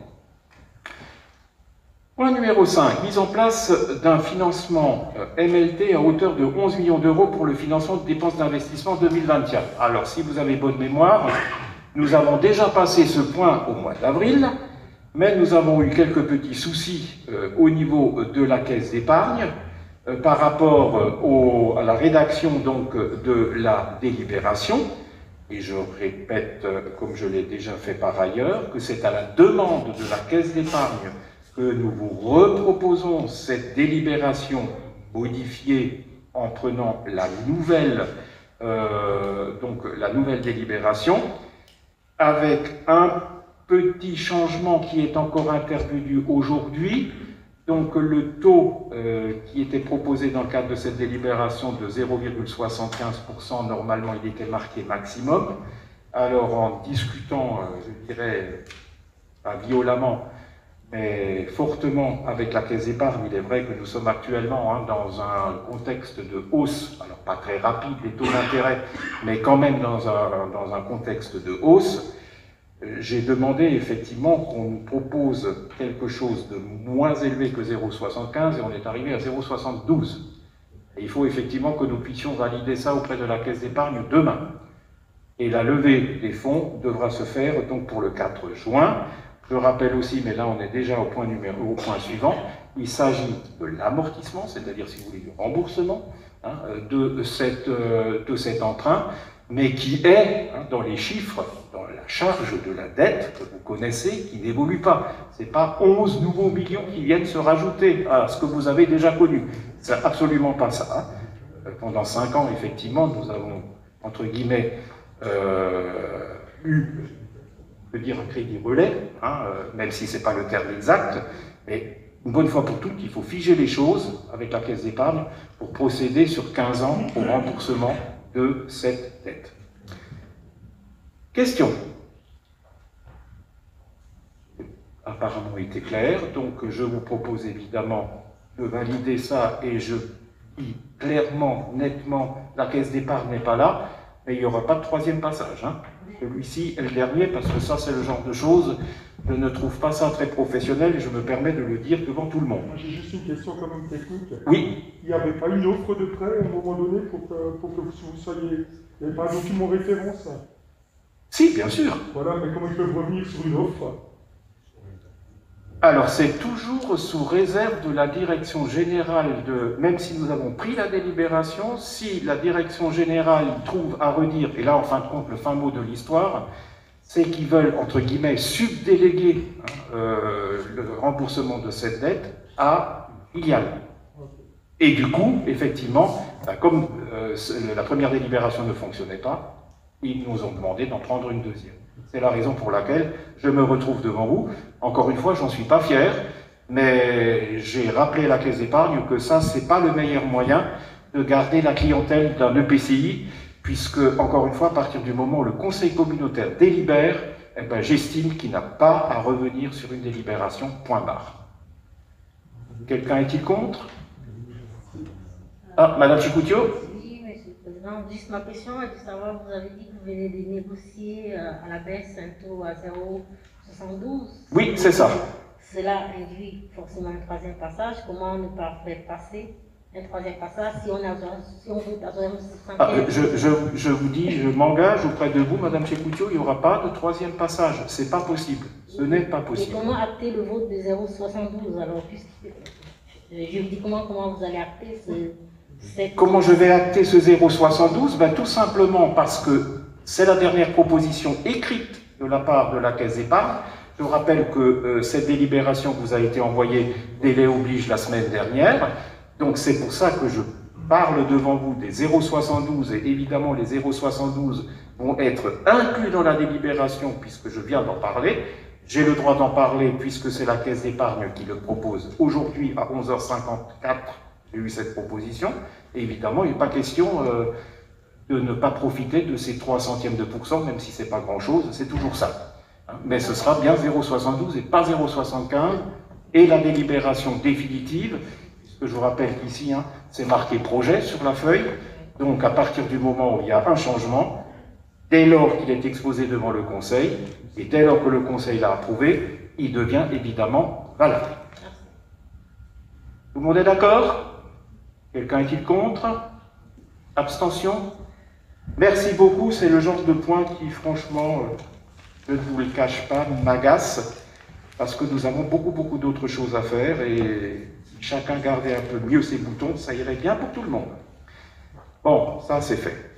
Point numéro 5, mise en place d'un financement MLT à hauteur de 11 millions d'euros pour le financement de dépenses d'investissement 2021. Alors, si vous avez bonne mémoire, nous avons déjà passé ce point au mois d'avril, mais nous avons eu quelques petits soucis au niveau de la caisse d'épargne par rapport à la rédaction donc, de la délibération. Et je répète, comme je l'ai déjà fait par ailleurs, que c'est à la demande de la caisse d'épargne que nous vous reproposons cette délibération modifiée en prenant la nouvelle délibération, avec un petit changement qui est encore intervenu aujourd'hui. Donc le taux qui était proposé dans le cadre de cette délibération de 0,75%, normalement il était marqué maximum. Alors en discutant, je dirais, pas violemment, mais fortement avec la Caisse d'épargne, il est vrai que nous sommes actuellement dans un contexte de hausse, alors pas très rapide des taux d'intérêt, mais quand même dans un contexte de hausse. J'ai demandé effectivement qu'on nous propose quelque chose de moins élevé que 0,75 et on est arrivé à 0,72. Et il faut effectivement que nous puissions valider ça auprès de la Caisse d'épargne demain. Et la levée des fonds devra se faire donc pour le 4 juin. Je rappelle aussi, mais là on est déjà au point suivant, il s'agit de l'amortissement, c'est-à-dire si vous voulez du remboursement de cet emprunt, mais qui est dans les chiffres, dans la charge de la dette que vous connaissez, qui n'évolue pas. Ce n'est pas 11 nouveaux millions qui viennent se rajouter à ce que vous avez déjà connu. C'est absolument pas ça. Pendant 5 ans, effectivement, nous avons, entre guillemets, eu, je veux dire, un crédit relais, même si ce n'est pas le terme exact, mais une bonne fois pour toutes, il faut figer les choses avec la Caisse d'épargne pour procéder sur 15 ans au remboursement de cette dette. Question. Apparemment été clair, donc je vous propose évidemment de valider ça et je dis clairement, nettement, la Caisse d'épargne n'est pas là, mais il n'y aura pas de troisième passage. Celui-ci est le dernier parce que ça c'est le genre de choses, je ne trouve pas ça très professionnel et je me permets de le dire devant tout le monde. J'ai juste une question quand même technique. Oui. Il n'y avait pas une offre de prêt à un moment donné pour que vous soyez... Il n'y avait pas un document référence? Si, bien sûr. Voilà, mais comment ils peuvent revenir sur une offre? Alors, c'est toujours sous réserve de la direction générale de... Même si nous avons pris la délibération, si la direction générale trouve à redire, et là, en fin de compte, le fin mot de l'histoire, c'est qu'ils veulent, entre guillemets, subdéléguer le remboursement de cette dette à une filiale. Et du coup, effectivement, comme la première délibération ne fonctionnait pas, ils nous ont demandé d'en prendre une deuxième. C'est la raison pour laquelle je me retrouve devant vous. Encore une fois, j'en suis pas fier, mais j'ai rappelé à la Caisse d'épargne que ça, c'est pas le meilleur moyen de garder la clientèle d'un EPCI, puisque, encore une fois, à partir du moment où le conseil communautaire délibère, eh ben, j'estime qu'il n'a pas à revenir sur une délibération, point barre. Quelqu'un est-il contre? Ah, Madame Chicoutio? Oui, Monsieur le Président. Juste ma question est de savoir, vous avez dit que vous venez de négocier à la baisse un taux à 0,72. Oui, c'est ça. Cela induit forcément un troisième passage. Comment ne pas faire passer un troisième passage si on veut à 0,75? Je vous dis, je m'engage auprès de vous, Madame Chicoutio, il n'y aura pas de troisième passage. C'est pas possible. Ce n'est pas possible. Et comment acter le vote de 0,72 alors, juridiquement, comment vous allez acter Comment je vais acter ce 0,72? Ben, tout simplement parce que c'est la dernière proposition écrite de la part de la Caisse d'épargne. Je rappelle que cette délibération vous a été envoyée, délai oblige, la semaine dernière. Donc c'est pour ça que je parle devant vous des 0,72 et évidemment les 0,72 vont être inclus dans la délibération puisque je viens d'en parler. J'ai le droit d'en parler puisque c'est la Caisse d'épargne qui le propose aujourd'hui à 11h54. J'ai eu cette proposition. Et évidemment, il n'est pas question de ne pas profiter de ces 3 centièmes de %, même si ce n'est pas grand-chose, c'est toujours ça. Mais ce sera bien 0,72 et pas 0,75. Et la délibération définitive, puisque je vous rappelle qu'ici, c'est marqué projet sur la feuille. Donc à partir du moment où il y a un changement, dès lors qu'il est exposé devant le Conseil, et dès lors que le Conseil l'a approuvé, il devient évidemment valable. Tout le monde est d'accord? Quelqu'un est-il contre? Abstention? Merci beaucoup, c'est le genre de point qui, franchement, je ne vous le cache pas, m'agace, parce que nous avons beaucoup d'autres choses à faire, et si chacun gardait un peu mieux ses boutons, ça irait bien pour tout le monde. Bon, ça c'est fait.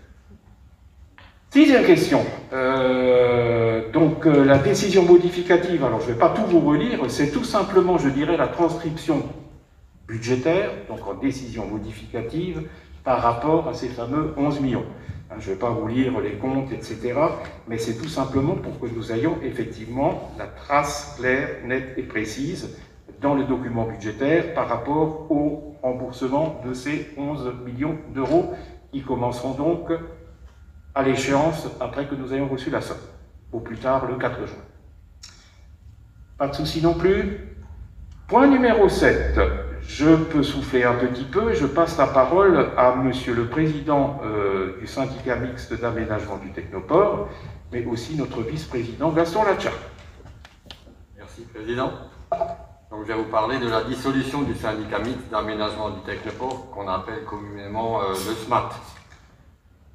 6e question. La décision modificative, alors je ne vais pas tout vous relire, c'est tout simplement, je dirais, la transcription budgétaire, donc en décision modificative, par rapport à ces fameux 11 millions. Je ne vais pas vous lire les comptes, etc., mais c'est tout simplement pour que nous ayons effectivement la trace claire, nette et précise dans le document budgétaire par rapport au remboursement de ces 11 millions d'euros qui commenceront donc à l'échéance après que nous ayons reçu la somme, au plus tard le 4 juin. Pas de souci non plus. Point numéro 7. Je peux souffler un petit peu et je passe la parole à Monsieur le Président du syndicat mixte d'aménagement du Technoport, mais aussi notre vice-président Gaston Lacha. Merci Président. Donc, je vais vous parler de la dissolution du syndicat mixte d'aménagement du Technoport, qu'on appelle communément le SMAT.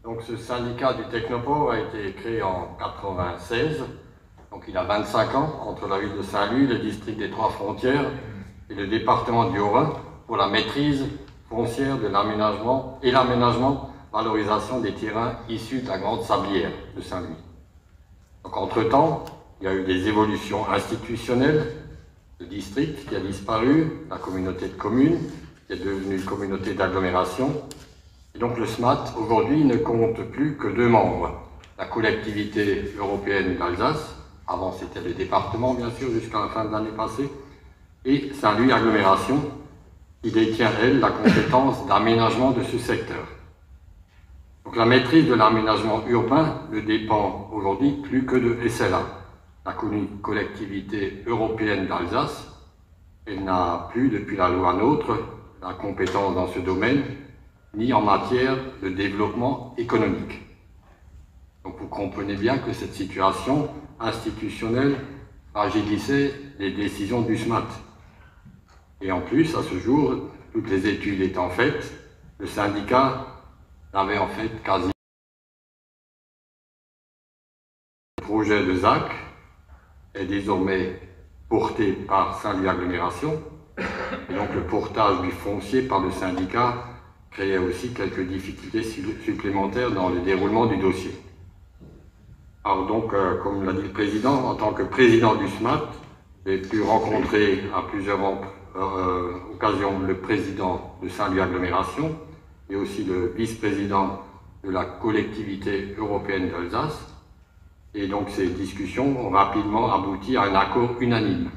Donc ce syndicat du Technoport a été créé en 1996, donc il a 25 ans, entre la ville de Saint-Louis, le district des Trois-Frontières et le département du Haut-Rhin, pour la maîtrise foncière de l'aménagement et valorisation des terrains issus de la Grande Sablière de Saint-Louis. Donc entre-temps, il y a eu des évolutions institutionnelles, le district qui a disparu, la communauté de communes qui est devenue une communauté d'agglomération. Et donc le SMAT, aujourd'hui, ne compte plus que 2 membres. La collectivité européenne d'Alsace, avant c'était le département bien sûr, jusqu'à la fin de l'année passée, et Saint-Louis Agglomération, qui détient, elle, la compétence d'aménagement de ce secteur. Donc la maîtrise de l'aménagement urbain ne dépend aujourd'hui plus que de SLA, la collectivité européenne d'Alsace. Elle n'a plus, depuis la loi NOTRe, la compétence dans ce domaine, ni en matière de développement économique. Donc vous comprenez bien que cette situation institutionnelle fragilissait les décisions du SMAT. Et en plus, à ce jour, toutes les études étant faites, le syndicat avait en fait quasi le projet de ZAC est désormais porté par Saint-Louis Agglomération. Et donc le portage du foncier par le syndicat créait aussi quelques difficultés supplémentaires dans le déroulement du dossier. Alors donc, comme l'a dit le Président, en tant que président du SMAT, j'ai pu rencontrer à plusieurs occasion le président de Saint-Louis Agglomération et aussi le vice-président de la collectivité européenne d'Alsace. Et donc ces discussions ont rapidement abouti à un accord unanime.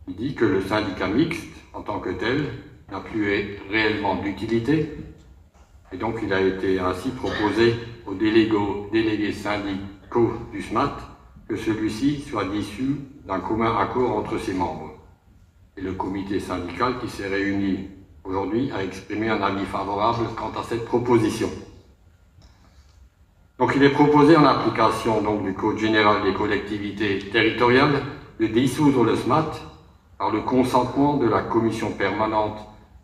Il dit que le syndicat mixte, en tant que tel, n'a plus réellement d'utilité. Et donc il a été ainsi proposé aux délégués syndicaux du SMAT que celui-ci soit dissous d'un commun accord entre ses membres. Et le comité syndical qui s'est réuni aujourd'hui a exprimé un avis favorable quant à cette proposition. Donc il est proposé en application donc, du Code général des collectivités territoriales de dissoudre le SMAT par le consentement de la commission permanente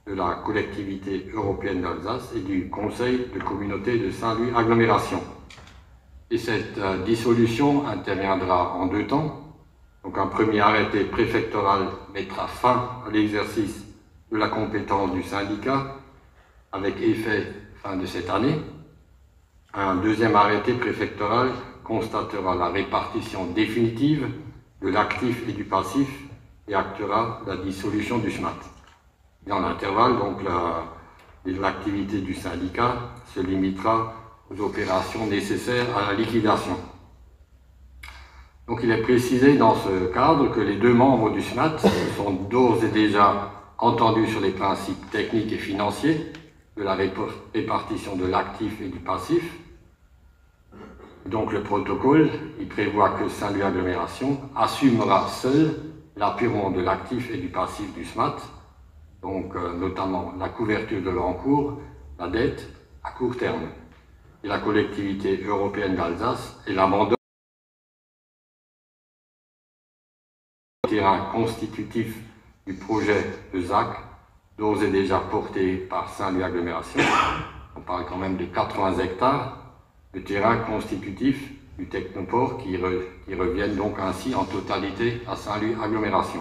de la collectivité européenne d'Alsace et du Conseil de communauté de Saint-Louis Agglomération. Et cette dissolution interviendra en 2 temps. Donc un premier arrêté préfectoral mettra fin à l'exercice de la compétence du syndicat avec effet fin de cette année. Un deuxième arrêté préfectoral constatera la répartition définitive de l'actif et du passif et actera la dissolution du SMAT. Dans l'intervalle, donc, l'activité du syndicat se limitera aux opérations nécessaires à la liquidation. Donc il est précisé dans ce cadre que les 2 membres du SMAT sont d'ores et déjà entendus sur les principes techniques et financiers de la répartition de l'actif et du passif. Donc le protocole, il prévoit que Saint-Louis Agglomération assumera seul l'appurement de l'actif et du passif du SMAT, donc notamment la couverture de l'encours, la dette à court terme, et la collectivité européenne d'Alsace et l'abandon du terrain constitutif du projet de ZAC, d'ores et déjà porté par Saint-Louis Agglomération. On parle quand même de 80 hectares de terrain constitutif du technoport qui reviennent donc ainsi en totalité à Saint-Louis Agglomération.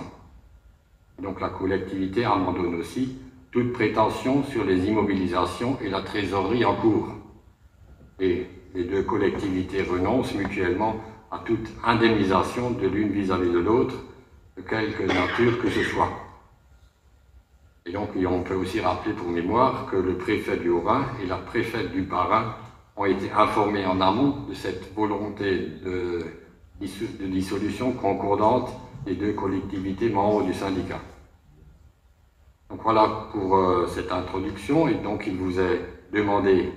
Donc la collectivité abandonne aussi toute prétention sur les immobilisations et la trésorerie en cours. Et les 2 collectivités renoncent mutuellement à toute indemnisation de l'une vis-à-vis de l'autre, de quelque nature que ce soit. Et donc on peut aussi rappeler pour mémoire que le préfet du Haut-Rhin et la préfète du Bas-Rhin ont été informés en amont de cette volonté de dissolution concordante des 2 collectivités membres du syndicat. Donc voilà pour cette introduction, et donc il vous est demandé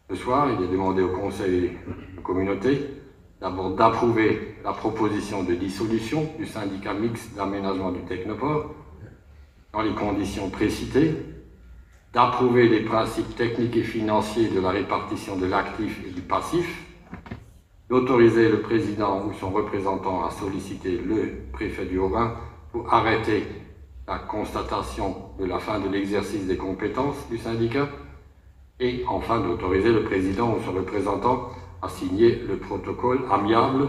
ce soir, il est demandé au Conseil de communauté d'abord d'approuver la proposition de dissolution du syndicat mixte d'aménagement du technoport dans les conditions précitées, d'approuver les principes techniques et financiers de la répartition de l'actif et du passif, d'autoriser le président ou son représentant à solliciter le préfet du Haut-Rhin pour arrêter la constatation de la fin de l'exercice des compétences du syndicat, et enfin d'autoriser le président ou son représentant à signer le protocole amiable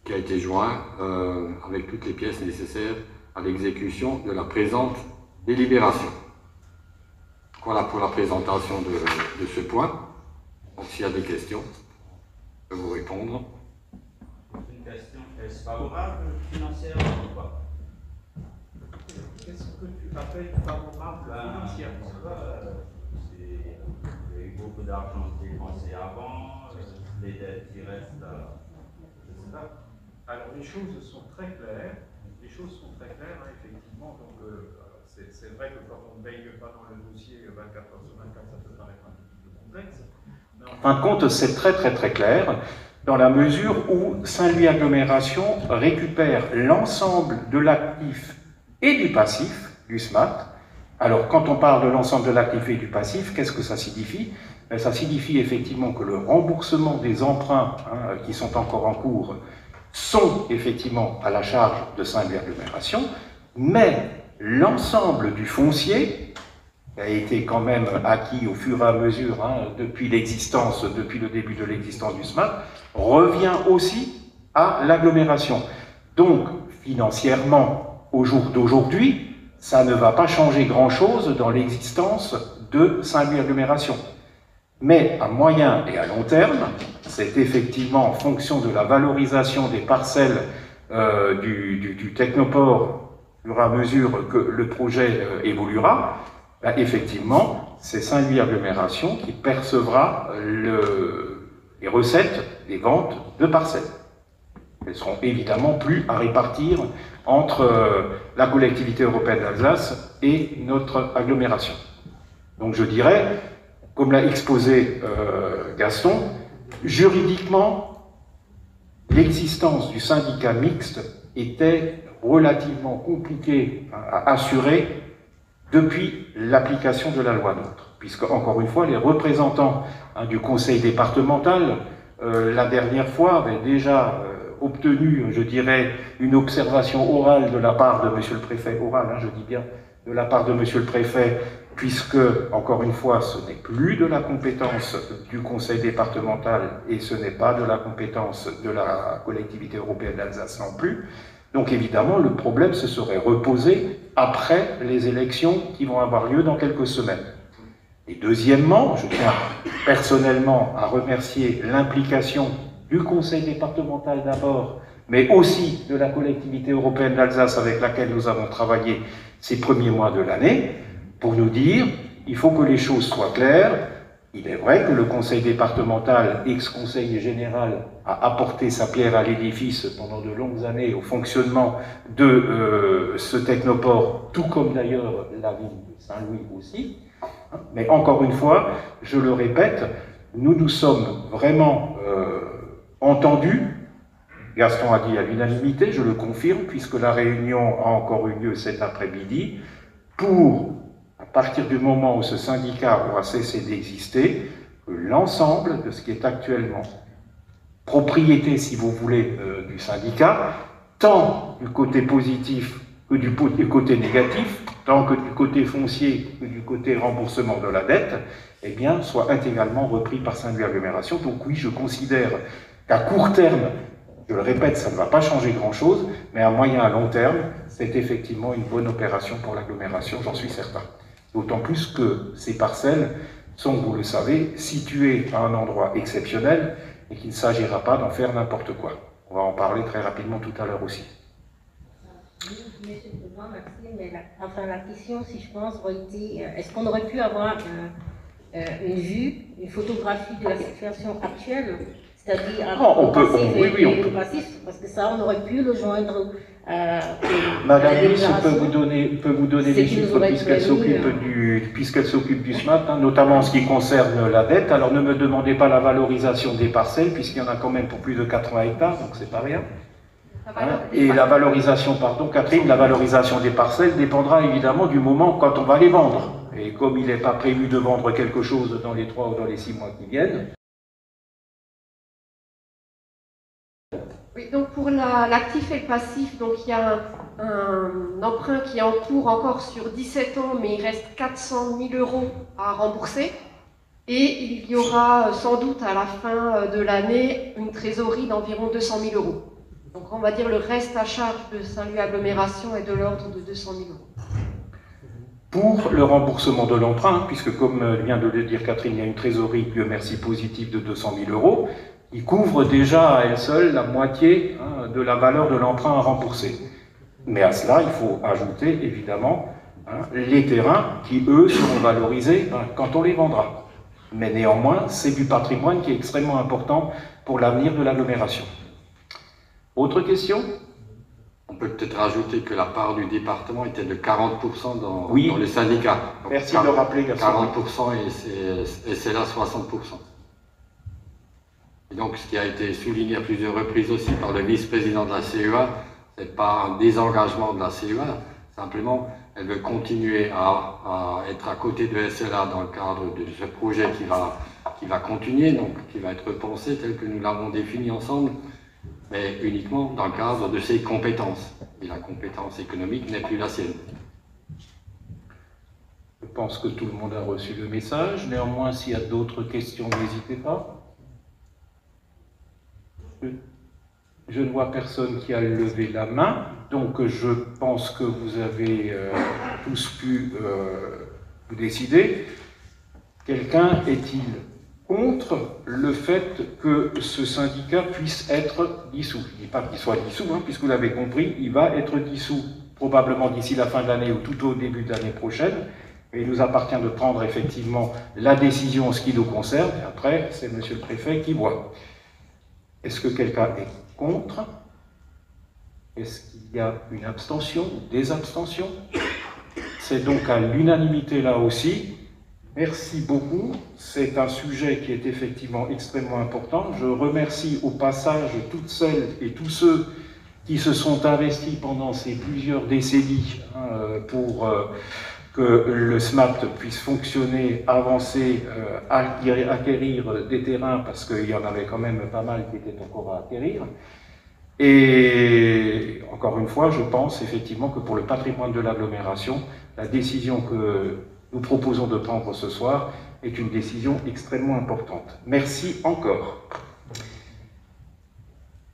qui a été joint avec toutes les pièces nécessaires à l'exécution de la présente délibération. Voilà pour la présentation de ce point. Donc s'il y a des questions, je peux vous répondre. Une question, est-ce favorable financièrement ou pas? Qu'est-ce que tu appelles favorable financièrement? Il y a eu beaucoup d'argent dépensé avant, les dettes qui restent, je ne sais pas. Alors les choses sont très claires. Les choses sont très claires, hein, effectivement. Donc c'est vrai que quand on ne baigne pas dans le dossier 24 heures sur 24, ça peut paraître un petit peu complexe. Mais en fin de compte, c'est très clair, dans la mesure où Saint-Louis Agglomération récupère l'ensemble de l'actif et du passif du SMAT. Alors, quand on parle de l'ensemble de l'actif et du passif, qu'est-ce que ça signifie? Ça signifie effectivement que le remboursement des emprunts qui sont encore en cours sont effectivement à la charge de Saint-Louis Agglomération, mais l'ensemble du foncier, qui a été quand même acquis au fur et à mesure depuis le début de l'existence du SMAT, revient aussi à l'agglomération. Donc, financièrement, au jour d'aujourd'hui, ça ne va pas changer grand-chose dans l'existence de Saint-Louis Agglomération. Mais à moyen et à long terme, c'est effectivement en fonction de la valorisation des parcelles du technoport au fur et à mesure que le projet évoluera, ben, effectivement, c'est Saint-Louis Agglomération qui percevra les recettes des ventes de parcelles. Elles seront évidemment plus à répartir entre la collectivité européenne d'Alsace et notre agglomération. Donc je dirais, comme l'a exposé Gaston, juridiquement, l'existence du syndicat mixte était relativement compliquée à assurer depuis l'application de la loi NOTRe, puisque, encore une fois, les représentants du conseil départemental, la dernière fois, avaient déjà obtenu, je dirais, une observation orale de la part de monsieur le préfet, orale, je dis bien, de la part de monsieur le préfet, puisque, encore une fois, ce n'est plus de la compétence du conseil départemental et ce n'est pas de la compétence de la collectivité européenne d'Alsace non plus. Donc évidemment, le problème se serait reposé après les élections qui vont avoir lieu dans quelques semaines. Et deuxièmement, je tiens personnellement à remercier l'implication du conseil départemental d'abord, mais aussi de la collectivité européenne d'Alsace avec laquelle nous avons travaillé ces premiers mois de l'année, pour nous dire, il faut que les choses soient claires. Il est vrai que le conseil départemental, ex-conseil général, a apporté sa pierre à l'édifice pendant de longues années au fonctionnement de ce technoport, tout comme d'ailleurs la ville de Saint-Louis aussi. Mais encore une fois, je le répète, nous nous sommes vraiment entendus. Gaston a dit à l'unanimité, je le confirme, puisque la réunion a encore eu lieu cet après-midi, pour, à partir du moment où ce syndicat aura cessé d'exister, que l'ensemble de ce qui est actuellement propriété, si vous voulez, du syndicat, tant du côté positif que du côté négatif, tant que du côté foncier que du côté remboursement de la dette, eh bien, soit intégralement repris par Saint-Louis Agglomération. Donc oui, je considère qu'à court terme, je le répète, ça ne va pas changer grand-chose, mais à moyen à long terme, c'est effectivement une bonne opération pour l'agglomération, j'en suis certain. D'autant plus que ces parcelles sont, vous le savez, situées à un endroit exceptionnel et qu'il ne s'agira pas d'en faire n'importe quoi. On va en parler très rapidement tout à l'heure aussi. Monsieur le Président, merci. Mais la question, si je pense, aurait été, est-ce qu'on aurait pu avoir une vue, une photographie de la situation actuelle, c'est-à-dire le passif, parce que ça, on aurait pu le joindre. Madame Nice peut vous donner des chiffres puisqu'elle s'occupe du SMAT, notamment en ce qui concerne la dette. Alors ne me demandez pas la valorisation des parcelles, puisqu'il y en a quand même pour plus de 80 hectares, donc c'est pas rien. Et la valorisation, pardon Catherine, la valorisation des parcelles dépendra évidemment du moment quand on va les vendre. Et comme il n'est pas prévu de vendre quelque chose dans les 3 ou dans les 6 mois qui viennent. Oui, donc pour l'actif et le passif, donc il y a un emprunt qui est en cours encore sur 17 ans, mais il reste 400 000 € à rembourser. Et il y aura sans doute à la fin de l'année une trésorerie d'environ 200 000 €. Donc on va dire le reste à charge de Saint-Louis Agglomération est de l'ordre de 200 000 €. Pour le remboursement de l'emprunt, puisque comme vient de le dire Catherine, il y a une trésorerie, Dieu merci, positive de 200 000 €, il couvre déjà à elle seule la moitié de la valeur de l'emprunt à rembourser. Mais à cela, il faut ajouter évidemment les terrains qui, eux, seront valorisés quand on les vendra. Mais néanmoins, c'est du patrimoine qui est extrêmement important pour l'avenir de l'agglomération. Autre question? On peut peut-être rajouter que la part du département était de 40% dans les syndicats. Donc merci de le rappeler, Gaston. 40% et c'est là 60%. Et donc ce qui a été souligné à plusieurs reprises aussi par le vice-président de la CEA, ce n'est pas un désengagement de la CEA, simplement elle veut continuer à être à côté de SLA dans le cadre de ce projet qui va continuer, donc qui va être repensé tel que nous l'avons défini ensemble, mais uniquement dans le cadre de ses compétences. Et la compétence économique n'est plus la sienne. Je pense que tout le monde a reçu le message. Néanmoins, s'il y a d'autres questions, n'hésitez pas. Je ne vois personne qui a levé la main, donc je pense que vous avez tous pu vous décider. Quelqu'un est-il contre le fait que ce syndicat puisse être dissous? Je ne dis pas qu'il soit dissous, puisque vous l'avez compris, il va être dissous probablement d'ici la fin de l'année ou tout au début de l'année prochaine. Et il nous appartient de prendre effectivement la décision en ce qui nous concerne. Et après, c'est Monsieur le Préfet qui voit. Est-ce que quelqu'un est contre? Est-ce qu'il y a une abstention ou des abstentions? C'est donc à l'unanimité là aussi. Merci beaucoup. C'est un sujet qui est effectivement extrêmement important. Je remercie au passage toutes celles et tous ceux qui se sont investis pendant ces plusieurs décennies pour que le SMAT puisse fonctionner, avancer, acquérir des terrains, parce qu'il y en avait quand même pas mal qui étaient encore à acquérir. Et encore une fois, je pense effectivement que pour le patrimoine de l'agglomération, la décision que nous proposons de prendre ce soir est une décision extrêmement importante. Merci encore.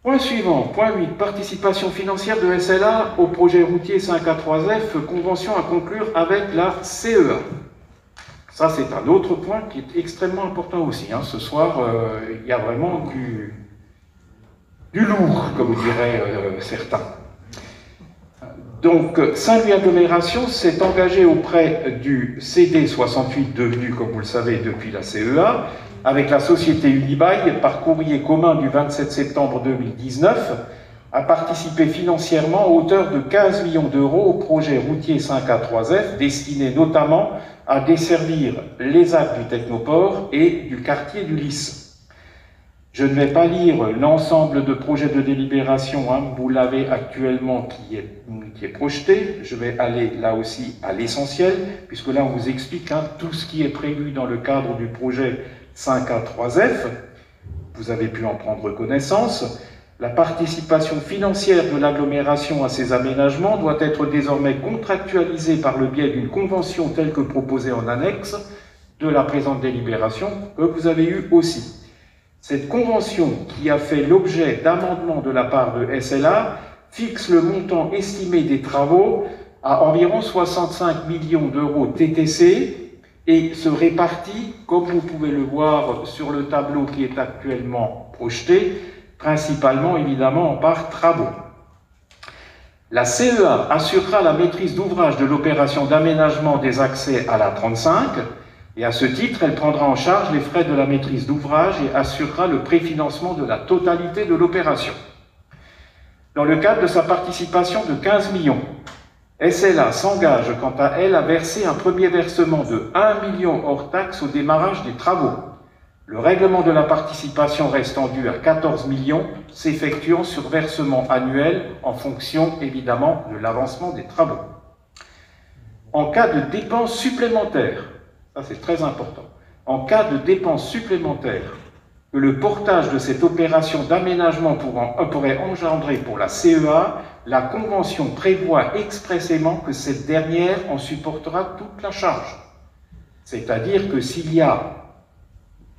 Point suivant, point 8, participation financière de SLA au projet routier 5A3F, convention à conclure avec la CEA. Ça, c'est un autre point qui est extrêmement important aussi. Hein. Ce soir, il y a vraiment du lourd, comme diraient certains. Donc, Saint-Louis Agglomération s'est engagé auprès du CD68, devenu, comme vous le savez, depuis la CEA, avec la société Unibail, par courrier commun du 27 septembre 2019, à participer financièrement à hauteur de 15 millions d'euros au projet routier 5A3F, destiné notamment à desservir les actes du Technoport et du quartier du Lys. Je ne vais pas lire l'ensemble de projets de délibération, hein, vous l'avez actuellement qui est projeté. Je vais aller là aussi à l'essentiel, puisque là on vous explique hein, tout ce qui est prévu dans le cadre du projet 5A3F. Vous avez pu en prendre connaissance. La participation financière de l'agglomération à ces aménagements doit être désormais contractualisée par le biais d'une convention telle que proposée en annexe de la présente délibération, que vous avez eue aussi. Cette convention, qui a fait l'objet d'amendements de la part de SLA, fixe le montant estimé des travaux à environ 65 millions d'euros TTC et se répartit, comme vous pouvez le voir sur le tableau qui est actuellement projeté, principalement évidemment par travaux. La CEA assurera la maîtrise d'ouvrage de l'opération d'aménagement des accès à la 35, et à ce titre, elle prendra en charge les frais de la maîtrise d'ouvrage et assurera le préfinancement de la totalité de l'opération. Dans le cadre de sa participation de 15 millions, SLA s'engage quant à elle à verser un premier versement de 1 million hors taxe au démarrage des travaux. Le règlement de la participation restant dû à 14 millions, s'effectuant sur versement annuel en fonction évidemment de l'avancement des travaux. En cas de dépenses supplémentaires, ça c'est très important, en cas de dépenses supplémentaires que le portage de cette opération d'aménagement pourrait engendrer pour la CEA, la convention prévoit expressément que cette dernière en supportera toute la charge. C'est-à-dire que s'il y a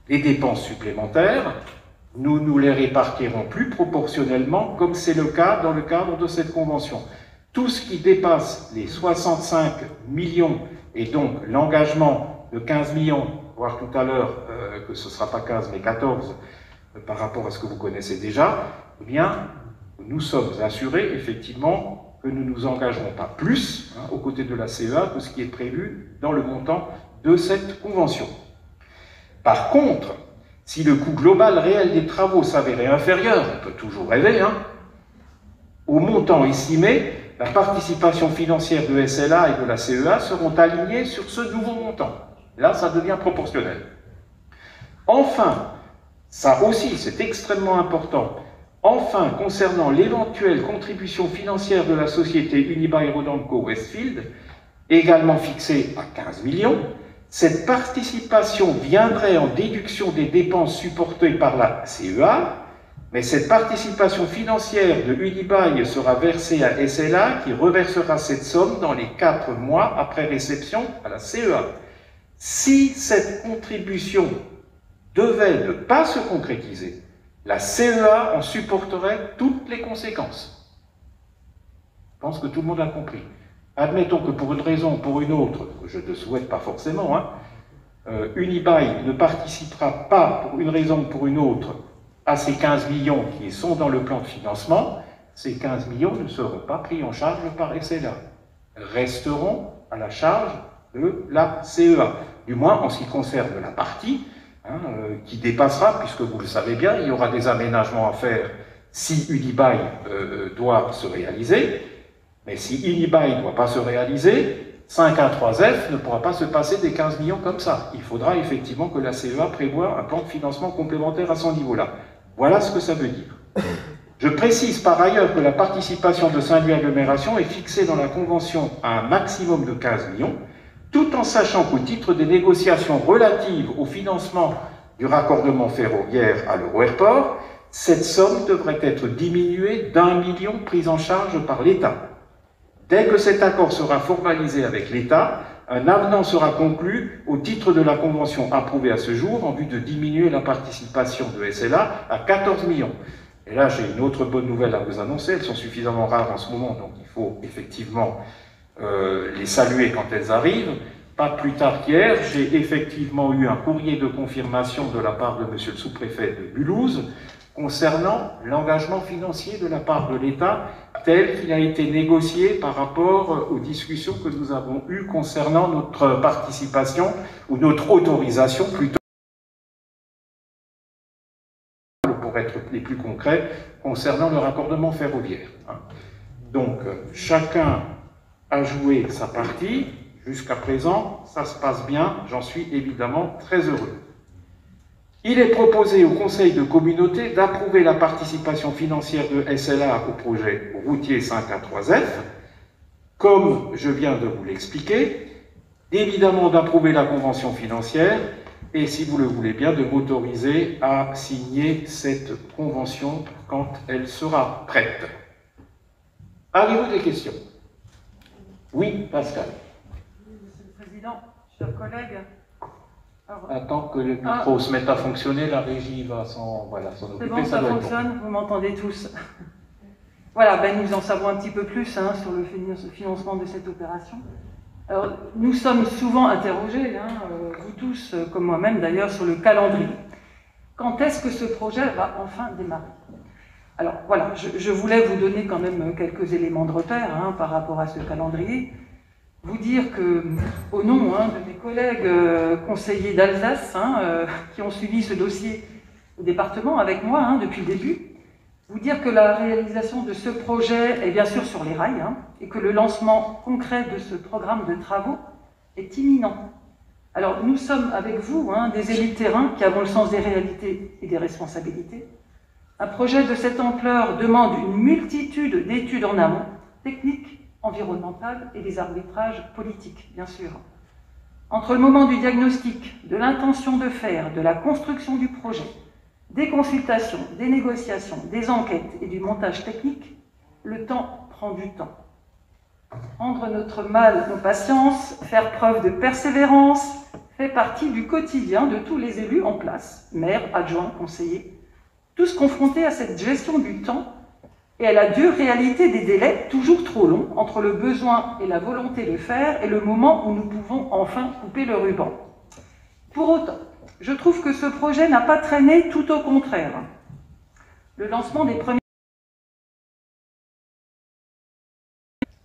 des dépenses supplémentaires, nous nous les répartirons plus proportionnellement, comme c'est le cas dans le cadre de cette convention. Tout ce qui dépasse les 65 millions, et donc l'engagement de 15 millions, voire tout à l'heure que ce ne sera pas 15 mais 14 par rapport à ce que vous connaissez déjà, eh bien, nous sommes assurés effectivement que nous ne nous engagerons pas plus aux côtés de la CEA que ce qui est prévu dans le montant de cette convention. Par contre, si le coût global réel des travaux s'avérait inférieur, on peut toujours rêver, au montant estimé, la participation financière de SLA et de la CEA seront alignées sur ce nouveau montant. Là, ça devient proportionnel. Enfin, ça aussi, c'est extrêmement important. Enfin, concernant l'éventuelle contribution financière de la société Unibail Rodamco Westfield, également fixée à 15 millions, cette participation viendrait en déduction des dépenses supportées par la CEA, mais cette participation financière de Unibail sera versée à SLA qui reversera cette somme dans les 4 mois après réception à la CEA. Si cette contribution devait ne pas se concrétiser, la CEA en supporterait toutes les conséquences. Je pense que tout le monde a compris. Admettons que pour une raison ou pour une autre, que je ne souhaite pas forcément, Unibail ne participera pas pour une raison ou pour une autre à ces 15 millions qui sont dans le plan de financement, ces 15 millions ne seront pas pris en charge par SLA, resteront à la charge de la CEA, du moins en ce qui concerne la partie qui dépassera, puisque vous le savez bien, il y aura des aménagements à faire si Unibail doit se réaliser, mais si Unibail ne doit pas se réaliser, 513F ne pourra pas se passer des 15 millions comme ça. Il faudra effectivement que la CEA prévoie un plan de financement complémentaire à son niveau-là. Voilà ce que ça veut dire. Je précise par ailleurs que la participation de Saint-Louis Agglomération est fixée dans la Convention à un maximum de 15 millions, tout en sachant qu'au titre des négociations relatives au financement du raccordement ferroviaire à l'Euro-Airport, cette somme devrait être diminuée d'1 million pris en charge par l'État. Dès que cet accord sera formalisé avec l'État, un avenant sera conclu au titre de la convention approuvée à ce jour en vue de diminuer la participation de SLA à 14 millions. Et là, j'ai une autre bonne nouvelle à vous annoncer. Elles sont suffisamment rares en ce moment, donc il faut effectivement les saluer quand elles arrivent. Pas plus tard qu'hier, j'ai effectivement eu un courrier de confirmation de la part de monsieur le sous-préfet de Mulhouse concernant l'engagement financier de la part de l'État tel qu'il a été négocié par rapport aux discussions que nous avons eues concernant notre participation ou notre autorisation plutôt, pour être les plus concrets, concernant le raccordement ferroviaire. Donc, chacun a joué sa partie. Jusqu'à présent, ça se passe bien, j'en suis évidemment très heureux. Il est proposé au Conseil de communauté d'approuver la participation financière de SLA au projet routier 5A3F, comme je viens de vous l'expliquer, évidemment d'approuver la convention financière, et si vous le voulez bien, de m'autoriser à signer cette convention quand elle sera prête. Avez-vous des questions? Oui, Pascal. Monsieur le Président, chers collègues. Attends que le micro se mette à fonctionner, la régie va s'en occuper. C'est bon, ça fonctionne, vous m'entendez tous. Voilà, nous en savons un petit peu plus sur le financement de cette opération. Alors, nous sommes souvent interrogés, vous tous, comme moi-même d'ailleurs, sur le calendrier. Quand est-ce que ce projet va enfin démarrer? Alors voilà, je voulais vous donner quand même quelques éléments de repère par rapport à ce calendrier. Vous dire que, au nom de mes collègues conseillers d'Alsace, qui ont suivi ce dossier au département avec moi depuis le début, vous dire que la réalisation de ce projet est bien sûr sur les rails, et que le lancement concret de ce programme de travaux est imminent. Alors nous sommes avec vous, des élus de terrain qui avons le sens des réalités et des responsabilités. Un projet de cette ampleur demande une multitude d'études en amont, techniques, environnementales et des arbitrages politiques, bien sûr. Entre le moment du diagnostic, de l'intention de faire, de la construction du projet, des consultations, des négociations, des enquêtes et du montage technique, le temps prend du temps. Prendre notre mal, nos patiences, faire preuve de persévérance, fait partie du quotidien de tous les élus en place, maires, adjoints, conseillers, tous confrontés à cette gestion du temps et à la dure réalité des délais toujours trop longs entre le besoin et la volonté de faire et le moment où nous pouvons enfin couper le ruban. Pour autant, je trouve que ce projet n'a pas traîné, tout au contraire. Le lancement des premiers...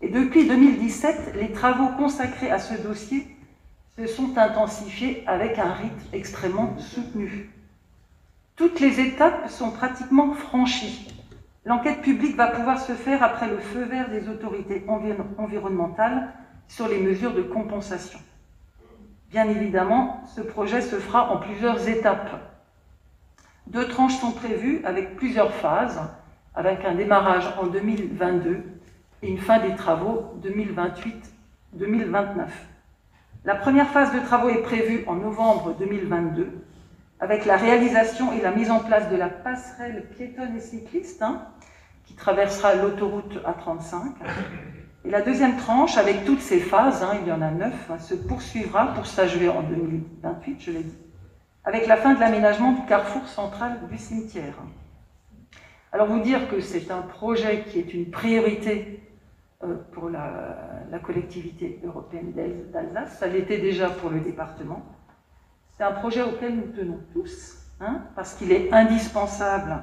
Et depuis 2017, les travaux consacrés à ce dossier se sont intensifiés avec un rythme extrêmement soutenu. Toutes les étapes sont pratiquement franchies. L'enquête publique va pouvoir se faire après le feu vert des autorités environnementales sur les mesures de compensation. Bien évidemment, ce projet se fera en plusieurs étapes. 2 tranches sont prévues avec plusieurs phases, avec un démarrage en 2022 et une fin des travaux 2028-2029. La première phase de travaux est prévue en novembre 2022, avec la réalisation et la mise en place de la passerelle piétonne et cycliste, qui traversera l'autoroute A35. Et la deuxième tranche, avec toutes ces phases, il y en a 9, se poursuivra pour s'achever en 2028, je l'ai dit, avec la fin de l'aménagement du carrefour central du cimetière. Alors vous dire que c'est un projet qui est une priorité pour la collectivité européenne d'Alsace, ça l'était déjà pour le département. C'est un projet auquel nous tenons tous, parce qu'il est indispensable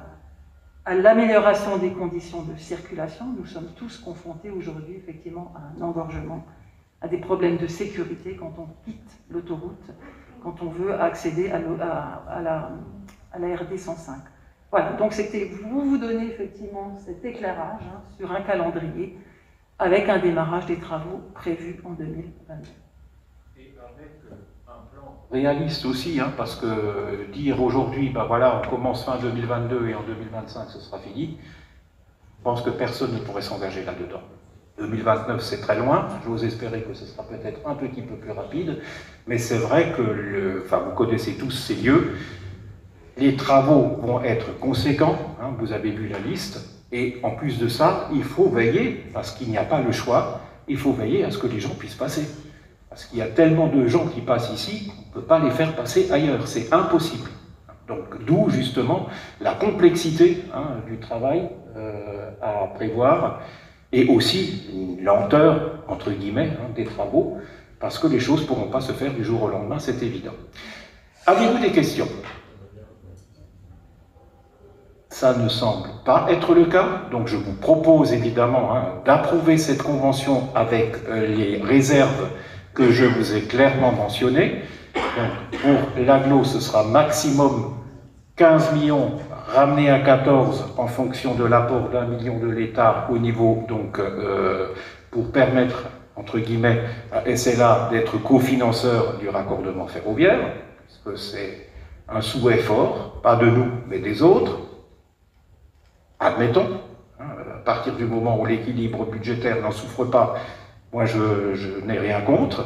à l'amélioration des conditions de circulation. Nous sommes tous confrontés aujourd'hui effectivement à un engorgement, à des problèmes de sécurité quand on quitte l'autoroute, quand on veut accéder à la RD 105. Voilà, donc c'était vous donner effectivement cet éclairage sur un calendrier avec un démarrage des travaux prévus en 2022. Et avec un plan réaliste aussi, parce que dire aujourd'hui, ben voilà, on commence fin 2022 et en 2025 ce sera fini, je pense que personne ne pourrait s'engager là-dedans. 2029 c'est très loin, j'ose espérer que ce sera peut-être un petit peu plus rapide, mais c'est vrai que, vous connaissez tous ces lieux, les travaux vont être conséquents, vous avez vu la liste, et en plus de ça, il faut veiller, parce qu'il n'y a pas le choix, il faut veiller à ce que les gens puissent passer. Parce qu'il y a tellement de gens qui passent ici, on ne peut pas les faire passer ailleurs, c'est impossible. Donc d'où justement la complexité du travail à prévoir, et aussi une lenteur, entre guillemets, des travaux, parce que les choses ne pourront pas se faire du jour au lendemain, c'est évident. Avez-vous des questions ? Ça ne semble pas être le cas, donc je vous propose évidemment d'approuver cette convention avec les réserves que je vous ai clairement mentionnées. Donc, pour l'aglo, ce sera maximum 15 millions, ramené à 14 en fonction de l'apport d'1 million de l'État au niveau, donc pour permettre, entre guillemets, à SLA d'être cofinanceur du raccordement ferroviaire, parce que c'est un souhait fort, pas de nous, mais des autres. Admettons, à partir du moment où l'équilibre budgétaire n'en souffre pas, moi je n'ai rien contre.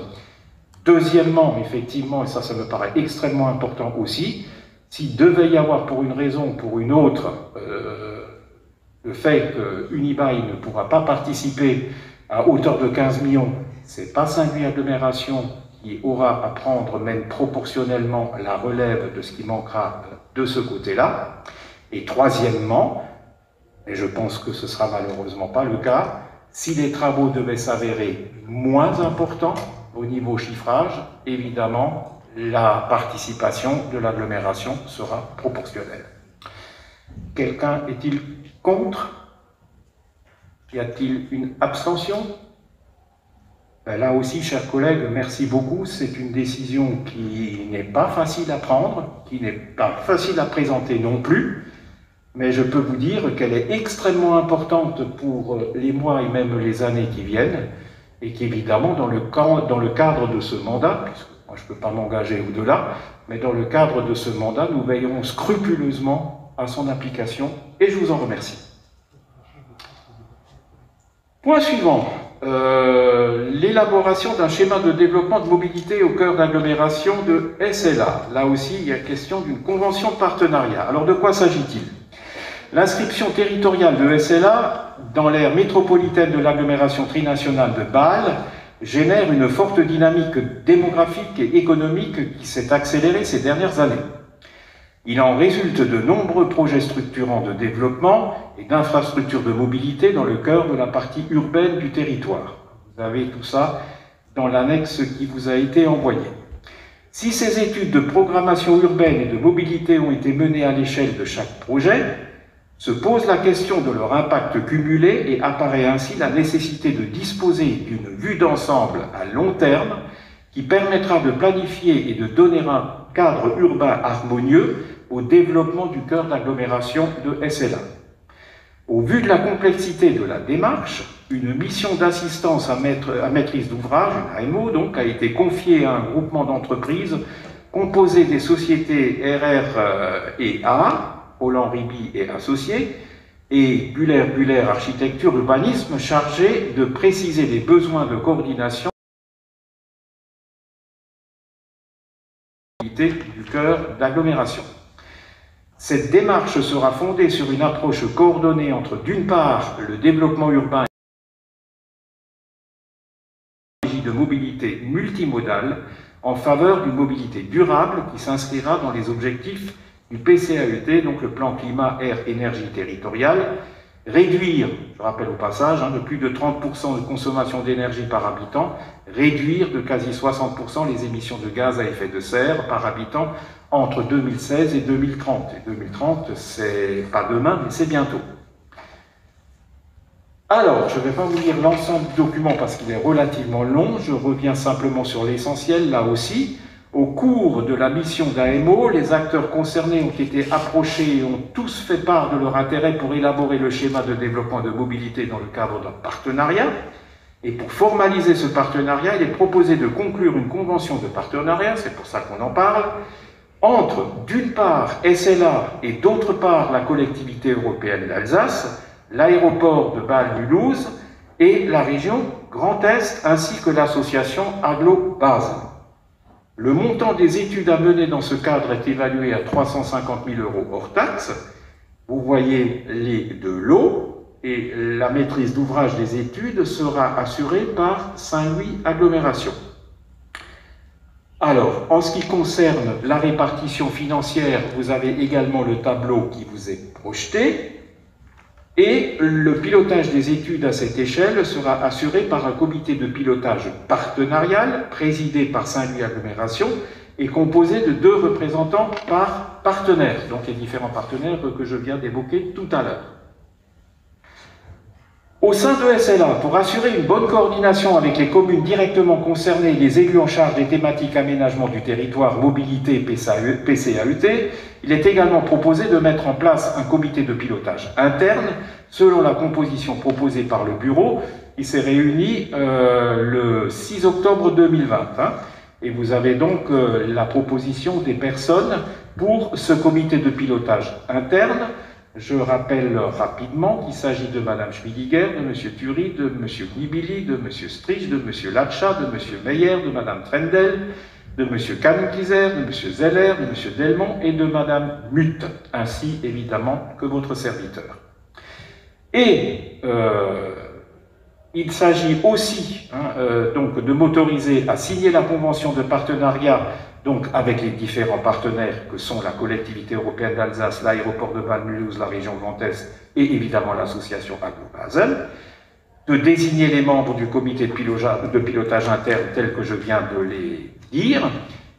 Deuxièmement, effectivement, et ça me paraît extrêmement important aussi, s'il devait y avoir pour une raison ou pour une autre le fait que Unibail ne pourra pas participer à hauteur de 15 millions, c'est pas Saint-Louis Agglomération qui aura à prendre même proportionnellement la relève de ce qui manquera de ce côté-là. Et troisièmement, et je pense que ce ne sera malheureusement pas le cas, si les travaux devaient s'avérer moins importants au niveau chiffrage, évidemment, la participation de l'agglomération sera proportionnelle. Quelqu'un est-il contre? Y a-t-il une abstention? Là aussi, chers collègues, merci beaucoup. C'est une décision qui n'est pas facile à prendre, qui n'est pas facile à présenter non plus. Mais je peux vous dire qu'elle est extrêmement importante pour les mois et même les années qui viennent, et qu'évidemment, dans le cadre de ce mandat, puisque moi je ne peux pas m'engager au-delà, mais dans le cadre de ce mandat, nous veillerons scrupuleusement à son application, et je vous en remercie. Point suivant, l'élaboration d'un schéma de développement de mobilité au cœur d'agglomération de SLA. Là aussi, il y a question d'une convention de partenariat. Alors de quoi s'agit-il ? L'inscription territoriale de SLA dans l'aire métropolitaine de l'agglomération trinationale de Bâle génère une forte dynamique démographique et économique qui s'est accélérée ces dernières années. Il en résulte de nombreux projets structurants de développement et d'infrastructures de mobilité dans le cœur de la partie urbaine du territoire. Vous avez tout ça dans l'annexe qui vous a été envoyée. Si ces études de programmation urbaine et de mobilité ont été menées à l'échelle de chaque projet, se pose la question de leur impact cumulé et apparaît ainsi la nécessité de disposer d'une vue d'ensemble à long terme qui permettra de planifier et de donner un cadre urbain harmonieux au développement du cœur d'agglomération de SLA. Au vu de la complexité de la démarche, une mission d'assistance à maîtrise d'ouvrage, une AMO donc, a été confiée à un groupement d'entreprises composé des sociétés RR et A, Paul-Henri et associés, et Buller Architecture Urbanisme, chargé de préciser les besoins de coordination du cœur d'agglomération. Cette démarche sera fondée sur une approche coordonnée entre, d'une part, le développement urbain et de mobilité multimodale en faveur d'une mobilité durable qui s'inscrira dans les objectifs du PCAET, donc le plan climat, air, énergie territorial, réduire, je rappelle au passage, de plus de 30% de consommation d'énergie par habitant, réduire de quasi 60% les émissions de gaz à effet de serre par habitant entre 2016 et 2030. Et 2030, c'est pas demain, mais c'est bientôt. Alors, je ne vais pas vous lire l'ensemble du document parce qu'il est relativement long, je reviens simplement sur l'essentiel, là aussi. Au cours de la mission d'AMO, les acteurs concernés ont été approchés et ont tous fait part de leur intérêt pour élaborer le schéma de développement de mobilité dans le cadre d'un partenariat. Et pour formaliser ce partenariat, il est proposé de conclure une convention de partenariat, c'est pour ça qu'on en parle, entre, d'une part, SLA et d'autre part, la collectivité européenne d'Alsace, l'aéroport de Bâle-Mulhouse et la région Grand Est, ainsi que l'association Aglo-Basel. Le montant des études à mener dans ce cadre est évalué à 350 000 € hors taxes. Vous voyez les deux lots, et la maîtrise d'ouvrage des études sera assurée par Saint-Louis Agglomération. Alors, en ce qui concerne la répartition financière, vous avez également le tableau qui vous est projeté. Et le pilotage des études à cette échelle sera assuré par un comité de pilotage partenarial présidé par Saint-Louis Agglomération et composé de 2 représentants par partenaire, donc les différents partenaires que je viens d'évoquer tout à l'heure. Au sein de SLA, pour assurer une bonne coordination avec les communes directement concernées et les élus en charge des thématiques aménagement du territoire, mobilité, PCAET, il est également proposé de mettre en place un comité de pilotage interne selon la composition proposée par le bureau qui s'est réuni le 6 octobre 2020. Et vous avez donc la proposition des personnes pour ce comité de pilotage interne. Je rappelle rapidement qu'il s'agit de Mme Schmidiger, de M. Thury, de M. Gnibili, de M. Strich, de M. Latcha, de M. Meyer, de Mme Trendel, de M. Kahnkiser, de M. Zeller, de M. Delmont et de Mme Mutt, ainsi évidemment que votre serviteur. Et il s'agit aussi donc de m'autoriser à signer la convention de partenariat donc avec les différents partenaires que sont la collectivité européenne d'Alsace, l'aéroport de Bâle-Mulhouse, la région Grand Est et évidemment l'association Aglo-Basel, de désigner les membres du comité de pilotage interne tels que je viens de les dire,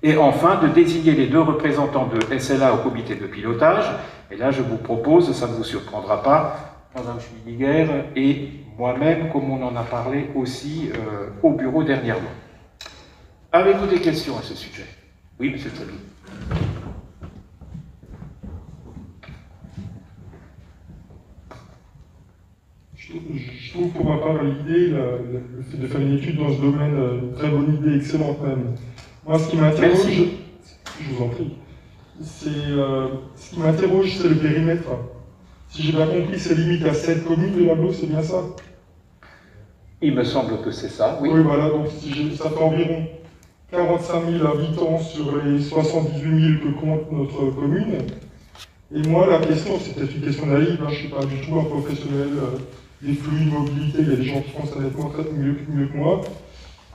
et enfin de désigner les 2 représentants de SLA au comité de pilotage. Et là je vous propose, ça ne vous surprendra pas, Mme Schmidiger et moi-même, comme on en a parlé aussi au bureau dernièrement. Avez-vous des questions à ce sujet? Oui, M. Tréby. Je trouve pour ma part l'idée, le fait de faire une étude dans ce domaine, une très bonne idée, excellente même. Moi, ce qui m'interroge, je vous en prie, ce qui m'interroge, c'est le périmètre. Si j'ai bien compris, c'est limite à 7 communes de l'Aglo, c'est bien ça? Il me semble que c'est ça, oui. Oui, voilà, donc ça fait environ 45 000 habitants sur les 78 000 que compte notre commune. Et moi, la question, c'est peut-être une question naïve, je ne suis pas du tout un professionnel des flux de mobilité, il y a des gens qui font ça nettement mieux que moi.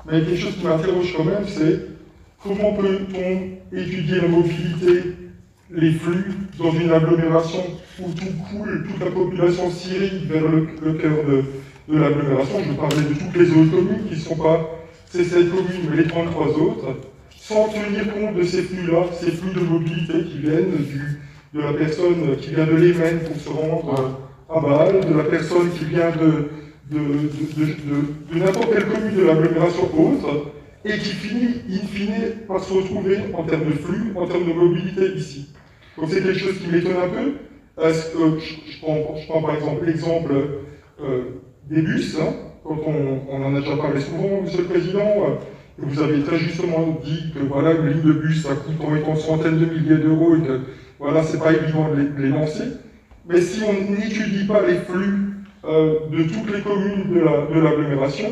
Mais quelque chose qui m'interroge quand même, c'est comment peut-on étudier la mobilité, les flux, dans une agglomération où tout coule, toute la population s'irrigue vers le cœur de l'agglomération. Je parlais de toutes les autres communes qui ne sont pas ces 7 communes, mais les 33 autres, sans tenir compte de ces flux-là, ces flux de mobilité qui viennent de la personne qui vient de l'Émen pour se rendre à Bâle, de la personne qui vient de n'importe quelle commune de l'agglomération autre, et qui finit, in fine, par se retrouver en termes de flux, en termes de mobilité ici. Donc c'est quelque chose qui m'étonne un peu. Je prends par exemple l'exemple des bus, quand on en a déjà parlé souvent, Monsieur le Président, et vous avez très justement dit que voilà, une ligne de bus, ça coûte environ centaines de milliers d'euros, et que voilà, c'est pas évident de les lancer. Mais si on n'étudie pas les flux de toutes les communes de l'agglomération,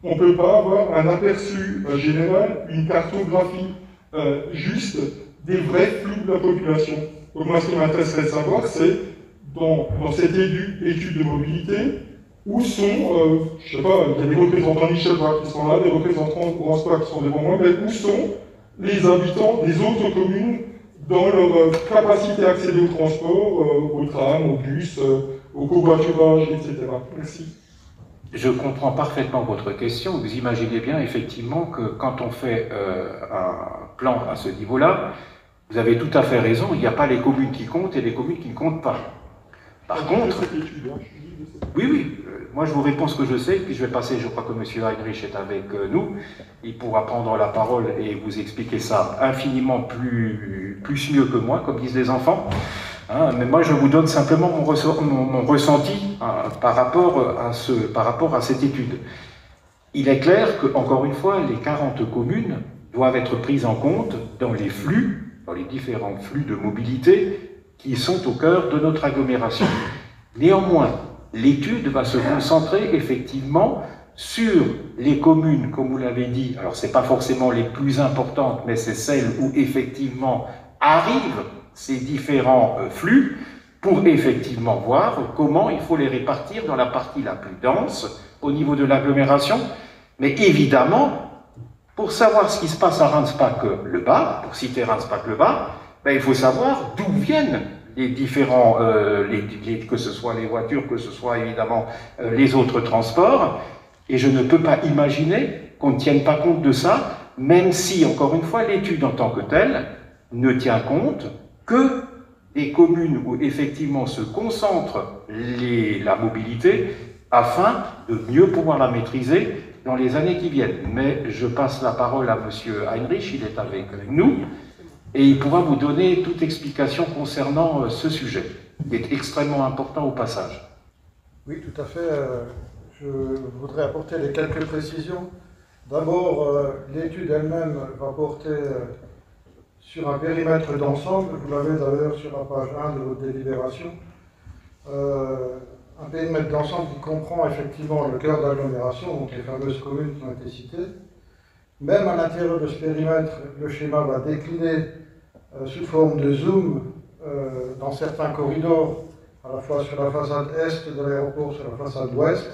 on ne peut pas avoir un aperçu général, une cartographie juste des vrais flux de la population. Donc moi, ce qui m'intéresserait de savoir, c'est dans cette étude de mobilité, où sont, je ne sais pas, il y a des représentants Nichelbach qui sont là, des représentants Orange qui sont devant moi, mais où sont les habitants des autres communes dans leur capacité à accéder au transport, au tram, au bus, au covoiturage, etc. Merci. Je comprends parfaitement votre question. Vous imaginez bien effectivement que quand on fait un plan à ce niveau-là, vous avez tout à fait raison, il n'y a pas les communes qui comptent et les communes qui ne comptent pas. Par contre, oui, moi je vous réponds ce que je sais, puis je vais passer, je crois que M. Heinrich est avec nous, il pourra prendre la parole et vous expliquer ça infiniment plus mieux que moi, comme disent les enfants. Hein, mais moi je vous donne simplement mon ressenti par rapport à cette étude. Il est clair que, encore une fois, les 40 communes doivent être prises en compte dans les flux, dans les différents flux de mobilité qui sont au cœur de notre agglomération. Néanmoins, l'étude va se concentrer effectivement sur les communes, comme vous l'avez dit, alors ce n'est pas forcément les plus importantes, mais c'est celles où effectivement arrivent ces différents flux, pour effectivement voir comment il faut les répartir dans la partie la plus dense au niveau de l'agglomération. Mais évidemment, pour savoir ce qui se passe à Ranspach-le-Bas, pour citer Ranspach-le-Bas, ben, il faut savoir d'où viennent les différents, que ce soit les voitures, que ce soit évidemment les autres transports. Et je ne peux pas imaginer qu'on ne tienne pas compte de ça, même si, encore une fois, l'étude en tant que telle ne tient compte que des communes où effectivement se concentre la mobilité afin de mieux pouvoir la maîtriser dans les années qui viennent. Mais je passe la parole à M. Heinrich, il est avec nous, et il pourra vous donner toute explication concernant ce sujet, qui est extrêmement important au passage. Oui, tout à fait. Je voudrais apporter quelques précisions. D'abord, l'étude elle-même va porter sur un périmètre d'ensemble, vous l'avez d'ailleurs sur la page 1 de votre délibération, un périmètre d'ensemble qui comprend effectivement le cœur d'agglomération, donc les fameuses communes qui ont été citées. Même à l'intérieur de ce périmètre, le schéma va décliner sous forme de zoom dans certains corridors, à la fois sur la façade est de l'aéroport, sur la façade ouest,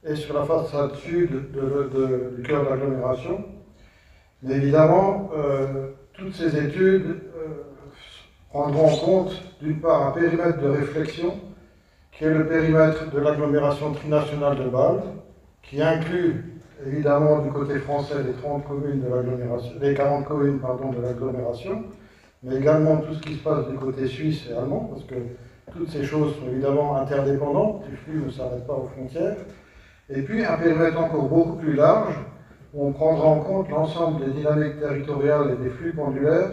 et sur la façade sud du cœur d'agglomération. Mais évidemment, toutes ces études prendront en compte, d'une part, un périmètre de réflexion, qui est le périmètre de l'agglomération trinationale de Bâle, qui inclut, évidemment, du côté français, les 30 communes de l'agglomération, les 40 communes, pardon, de l'agglomération, mais également tout ce qui se passe du côté suisse et allemand, parce que toutes ces choses sont évidemment interdépendantes, les flux ne s'arrêtent pas aux frontières. Et puis, un périmètre encore beaucoup plus large, où on prendra en compte l'ensemble des dynamiques territoriales et des flux pendulaires,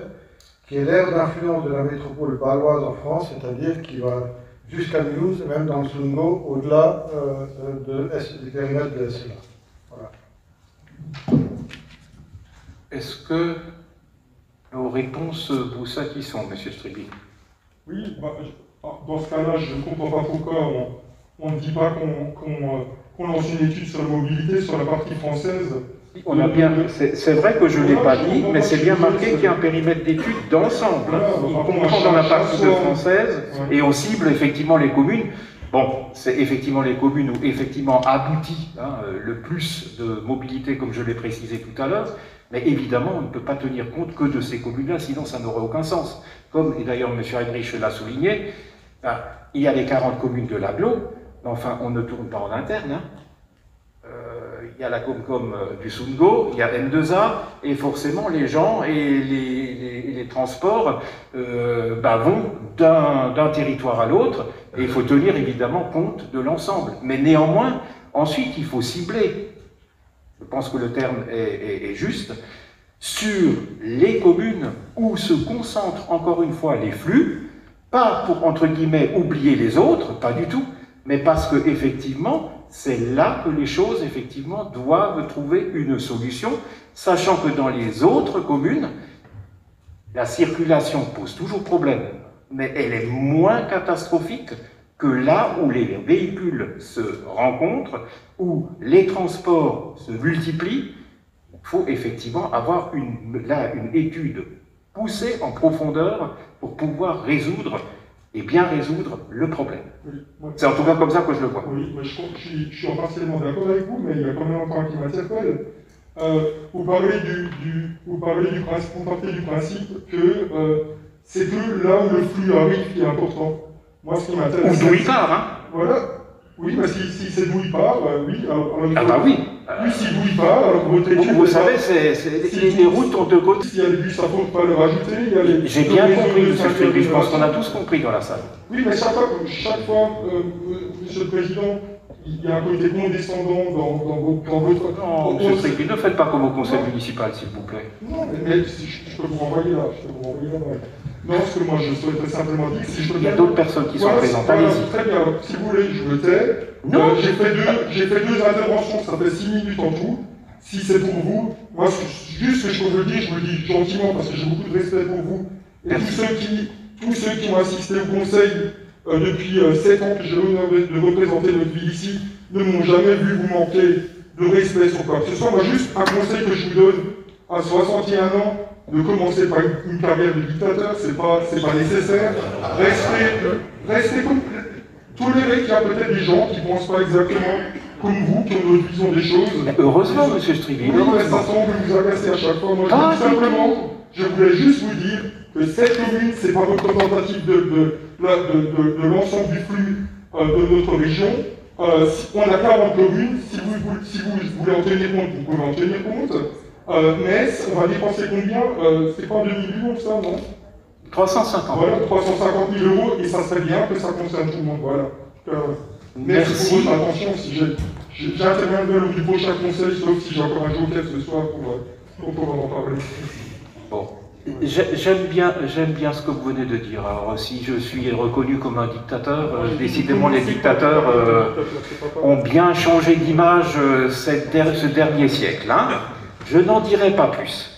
qui est l'aire d'influence de la métropole bâloise en France, c'est-à-dire qui va jusqu'à Mulhouse, même dans le Sungo, au-delà du périmètre de SLA. Voilà. Est-ce que nos réponses vous satisfont, M. Striby? Oui, dans ce cas-là, je ne comprends pas pourquoi on ne dit pas qu'on lance une étude sur la mobilité, sur la partie française. On a bien, c'est vrai que je ne l'ai pas dit, mais c'est bien marqué qu'il y a un périmètre d'études d'ensemble. On comprend dans la partie française et on cible effectivement les communes. Bon, c'est effectivement les communes où effectivement aboutit le plus de mobilité, comme je l'ai précisé tout à l'heure, mais évidemment on ne peut pas tenir compte que de ces communes-là, sinon ça n'aurait aucun sens. Comme, et d'ailleurs M. Heinrich l'a souligné, il y a les 40 communes de l'agglo, mais enfin on ne tourne pas en interne. Il y a la Comcom du Sungo, il y a M2A, et forcément les gens et les transports vont d'un territoire à l'autre, et il faut tenir évidemment compte de l'ensemble. Mais néanmoins, ensuite il faut cibler, je pense que le terme est juste, sur les communes où se concentrent encore une fois les flux, pas pour entre guillemets oublier les autres, pas du tout, mais parce que effectivement, c'est là que les choses, effectivement, doivent trouver une solution, sachant que dans les autres communes, la circulation pose toujours problème, mais elle est moins catastrophique que là où les véhicules se rencontrent, où les transports se multiplient. Il faut effectivement avoir une étude poussée en profondeur pour pouvoir résoudre et bien résoudre le problème. Oui, c'est en tout cas comme ça que je le vois. Oui, mais je suis partiellement d'accord avec vous, mais il y a quand même un point qui m'interpelle. Vous parlez du principe que c'est que là où le flux arrive qui est important. Moi, ce qui m'intéresse... Ou d'où il part, hein. Voilà. Oui, mais si c'est d'où il part, oui. Alors, ah bah oui. Oui, si d'où il part, alors votre étude... Vous savez, les routes ont deux côtés. S'il y a des bus, ça ne faut pas le rajouter. J'ai bien compris, M. Stribli, je pense qu'on a tous compris dans la salle. Oui, mais chaque fois, Monsieur le Président, il y a un côté condescendant dans votre... Non, M. Stribli, ne faites pas comme au conseil municipal, s'il vous plaît. Non, mais je peux vous renvoyer là, Non, ce que moi je souhaiterais simplement dire, si je peux... Il y a d'autres personnes qui sont présentes, allez-y. Très bien, si vous voulez, je me tais. Non. J'ai fait deux interventions, ça fait 6 minutes en tout. Si c'est pour vous, moi, juste ce que je peux vous le dire, je vous le dis gentiment parce que j'ai beaucoup de respect pour vous. Et tous ceux qui ont assisté au conseil depuis 7 ans que j'ai l'honneur de représenter notre ville ici, ne m'ont jamais vu vous manquer de respect sur quoi que ce soit. Moi, juste un conseil que je vous donne à 61 ans, de commencer par une carrière de dictateur, c'est pas nécessaire. Restez comme... Tolérez qu'il y a peut-être des gens qui ne pensent pas exactement comme vous, qui ont notre vision des choses. Mais heureusement, M. Stribli, oui, mais ça semble vous agacer à chaque fois. Moi, je voulais juste vous dire que cette commune, c'est pas représentatif de l'ensemble du flux de notre région. On a 40 communes, si vous voulez en tenir compte, vous pouvez en tenir compte. Mais on va dépenser combien c'est pas 2 millions ça, non 350. Voilà, 350 000 euros, et ça serait bien que ça concerne tout le monde. Voilà. Merci pour votre attention. Si j'interviendrai lors du prochain conseil, sauf si j'ai encore un joker ce soir pour pouvoir en parler. Bon. J'aime bien ce que vous venez de dire. Alors, si je suis reconnu comme un dictateur, décidément les dictateurs ont bien changé d'image ce dernier siècle. Hein. Je n'en dirai pas plus.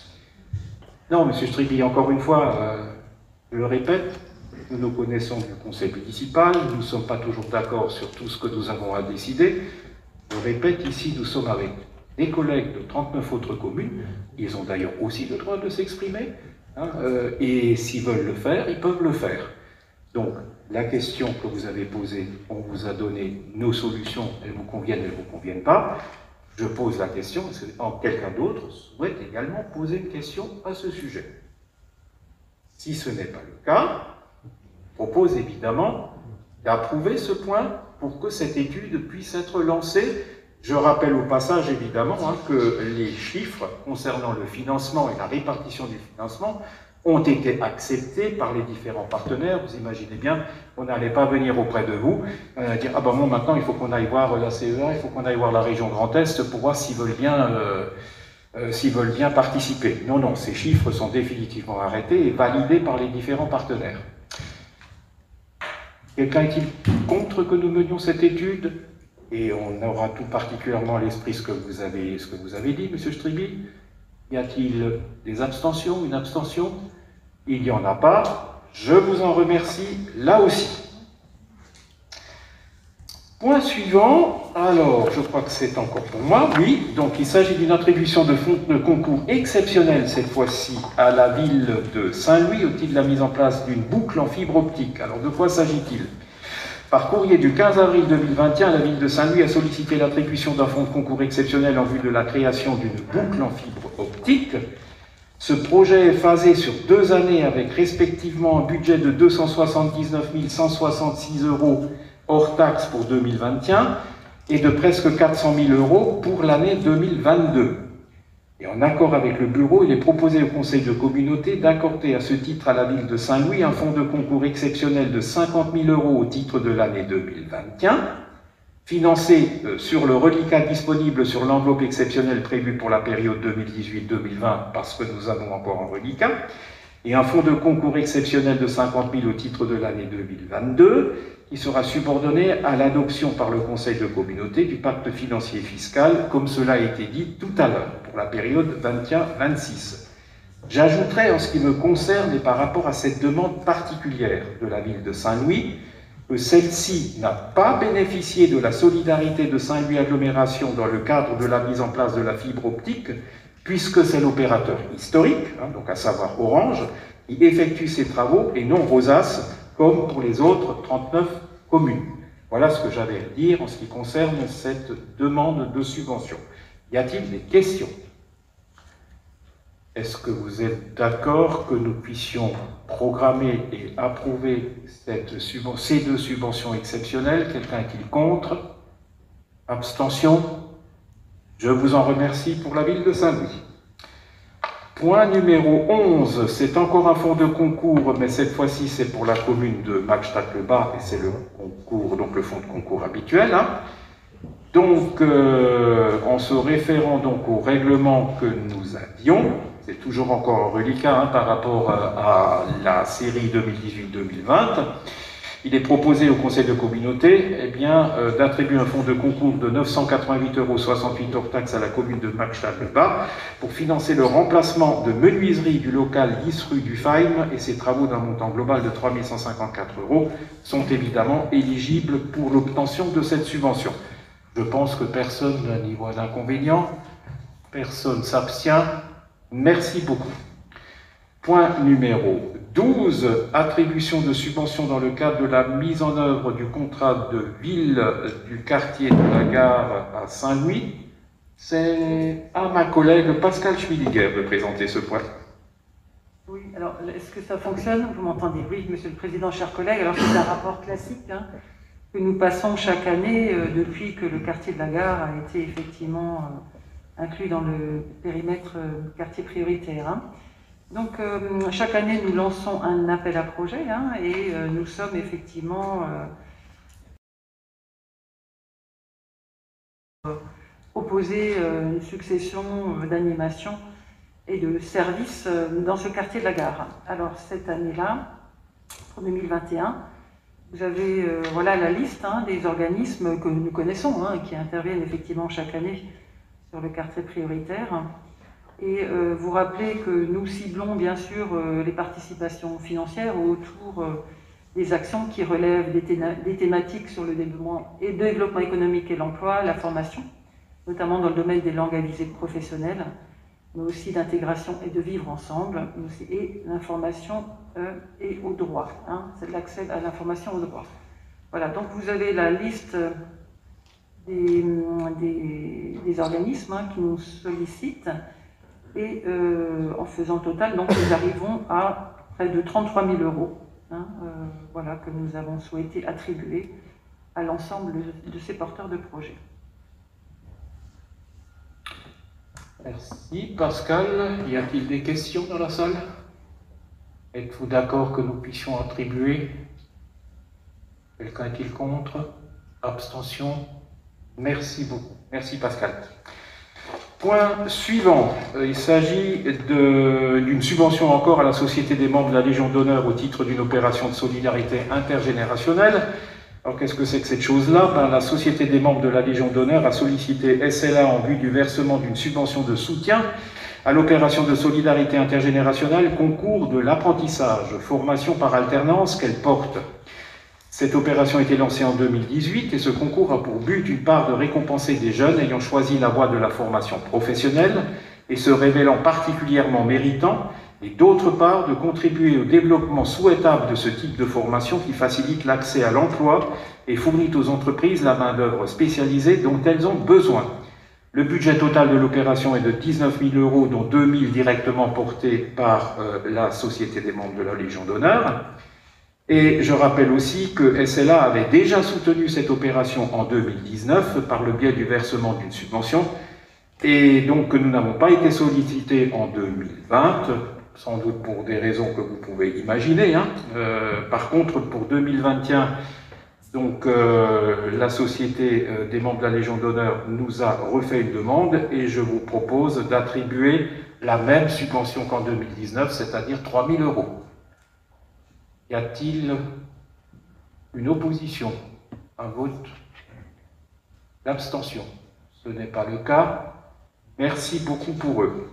Non, M. Stribli, encore une fois, je le répète, nous nous connaissons du conseil municipal, nous ne sommes pas toujours d'accord sur tout ce que nous avons à décider. Je répète, ici, nous sommes avec des collègues de 39 autres communes. Ils ont d'ailleurs aussi le droit de s'exprimer. Hein, et s'ils veulent le faire, ils peuvent le faire. Donc, la question que vous avez posée, on vous a donné nos solutions, elles vous conviennent, elles ne vous conviennent pas. Je pose la question, est-ce que quelqu'un d'autre souhaite également poser une question à ce sujet? Si ce n'est pas le cas, je propose évidemment d'approuver ce point pour que cette étude puisse être lancée. Je rappelle au passage évidemment que les chiffres concernant le financement et la répartition du financement ont été acceptés par les différents partenaires. Vous imaginez bien, on n'allait pas venir auprès de vous dire « Ah ben bon, maintenant il faut qu'on aille voir la CEA, il faut qu'on aille voir la région Grand Est pour voir s'ils veulent bien participer. » Non, non, ces chiffres sont définitivement arrêtés et validés par les différents partenaires. Quelqu'un est-il contre que nous menions cette étude? Et on aura tout particulièrement à l'esprit ce que vous avez dit, M. Stribli. Y a-t-il des abstentions, une abstention? Il n'y en a pas. Je vous en remercie là aussi. Point suivant. Alors, je crois que c'est encore pour moi. Oui, donc il s'agit d'une attribution de fonds de concours exceptionnel, cette fois-ci, à la ville de Saint-Louis, au titre de la mise en place d'une boucle en fibre optique. Alors, de quoi s'agit-il? Par courrier du 15 avril 2021, la ville de Saint-Louis a sollicité l'attribution d'un fonds de concours exceptionnel en vue de la création d'une boucle en fibre optique. Ce projet est phasé sur 2 années avec respectivement un budget de 279 166 € hors taxes pour 2021 et de presque 400 000 € pour l'année 2022. Et en accord avec le bureau, il est proposé au conseil de communauté d'accorder à ce titre à la ville de Saint-Louis un fonds de concours exceptionnel de 50 000 € au titre de l'année 2021, financé sur le reliquat disponible sur l'enveloppe exceptionnelle prévue pour la période 2018-2020, parce que nous avons encore un reliquat, et un fonds de concours exceptionnel de 50 000 € au titre de l'année 2022, qui sera subordonné à l'adoption par le conseil de communauté du pacte financier et fiscal, comme cela a été dit tout à l'heure, pour la période 21-26. J'ajouterai en ce qui me concerne et par rapport à cette demande particulière de la ville de Saint-Louis, que celle-ci n'a pas bénéficié de la solidarité de Saint-Louis Agglomération dans le cadre de la mise en place de la fibre optique, puisque c'est l'opérateur historique, donc à savoir Orange, qui effectue ces travaux et non Rosas, comme pour les autres 39 communes. Voilà ce que j'avais à dire en ce qui concerne cette demande de subvention. Y a-t-il des questions? Est-ce que vous êtes d'accord que nous puissions programmer et approuver ces deux subventions exceptionnelles. Quelqu'un qui est contre? Abstention? Je vous en remercie pour la ville de Saint-Louis. Point numéro 11, c'est encore un fonds de concours, mais cette fois-ci c'est pour la commune de Magstatt-le-Bas et c'est le concours, donc le fonds de concours habituel. Donc, en se référant donc au règlement que nous avions, c'est toujours encore un reliquat par rapport à la série 2018-2020, il est proposé au Conseil de communauté d'attribuer un fonds de concours de 988,68 € hors taxe à la commune de Magstatt-le-Bas pour financer le remplacement de menuiserie du local 10 rue du Faim, et ces travaux d'un montant global de 3 154 € sont évidemment éligibles pour l'obtention de cette subvention. Je pense que personne n'y voit d'inconvénient, personne s'abstient. Merci beaucoup. Point numéro 12, attribution de subventions dans le cadre de la mise en œuvre du contrat de ville du quartier de la Gare à Saint-Louis. C'est à ma collègue Pascal Schmidliger de présenter ce point. Oui, alors est-ce que ça fonctionne? Vous m'entendez? Oui, Monsieur le Président, chers collègues. Alors c'est un rapport classique que nous passons chaque année depuis que le quartier de la Gare a été effectivement inclus dans le périmètre quartier prioritaire. Donc, chaque année, nous lançons un appel à projet et nous sommes effectivement opposés à une succession d'animations et de services dans ce quartier de la Gare. Alors, cette année-là, pour 2021, vous avez voilà la liste des organismes que nous connaissons, qui interviennent effectivement chaque année sur le quartier prioritaire. Et vous rappelez que nous ciblons bien sûr les participations financières autour des actions qui relèvent des thématiques sur le développement économique et l'emploi, la formation, notamment dans le domaine des langues à visée professionnelle, mais aussi d'intégration et de vivre ensemble, et l'information et au droit. C'est l'accès à l'information au droit. Voilà, donc vous avez la liste des organismes qui nous sollicitent. Et en faisant total, donc nous arrivons à près de 33 000 €, voilà, que nous avons souhaité attribuer à l'ensemble de ces porteurs de projets. Merci Pascal. Y a-t-il des questions dans la salle? Êtes-vous d'accord que nous puissions attribuer? Quelqu'un est-il contre? Abstention? Merci beaucoup. Merci Pascal. Point suivant, il s'agit d'une subvention encore à la Société des membres de la Légion d'honneur au titre d'une opération de solidarité intergénérationnelle. Alors qu'est-ce que c'est que cette chose-là? La Société des membres de la Légion d'honneur a sollicité SLA en vue du versement d'une subvention de soutien à l'opération de solidarité intergénérationnelle concours de l'apprentissage, formation par alternance qu'elle porte. Cette opération a été lancée en 2018 et ce concours a pour but, d'une part, de récompenser des jeunes ayant choisi la voie de la formation professionnelle et se révélant particulièrement méritants, et d'autre part, de contribuer au développement souhaitable de ce type de formation qui facilite l'accès à l'emploi et fournit aux entreprises la main-d'œuvre spécialisée dont elles ont besoin. Le budget total de l'opération est de 19 000 €, dont 2 000 directement portés par la Société des membres de la Légion d'honneur. Et je rappelle aussi que SLA avait déjà soutenu cette opération en 2019 par le biais du versement d'une subvention, et donc que nous n'avons pas été sollicités en 2020, sans doute pour des raisons que vous pouvez imaginer. Par contre, pour 2021, donc, la Société des membres de la Légion d'honneur nous a refait une demande, et je vous propose d'attribuer la même subvention qu'en 2019, c'est-à-dire 3 000 €. Y a-t-il une opposition, un vote d'abstention? Ce n'est pas le cas. Merci beaucoup pour eux.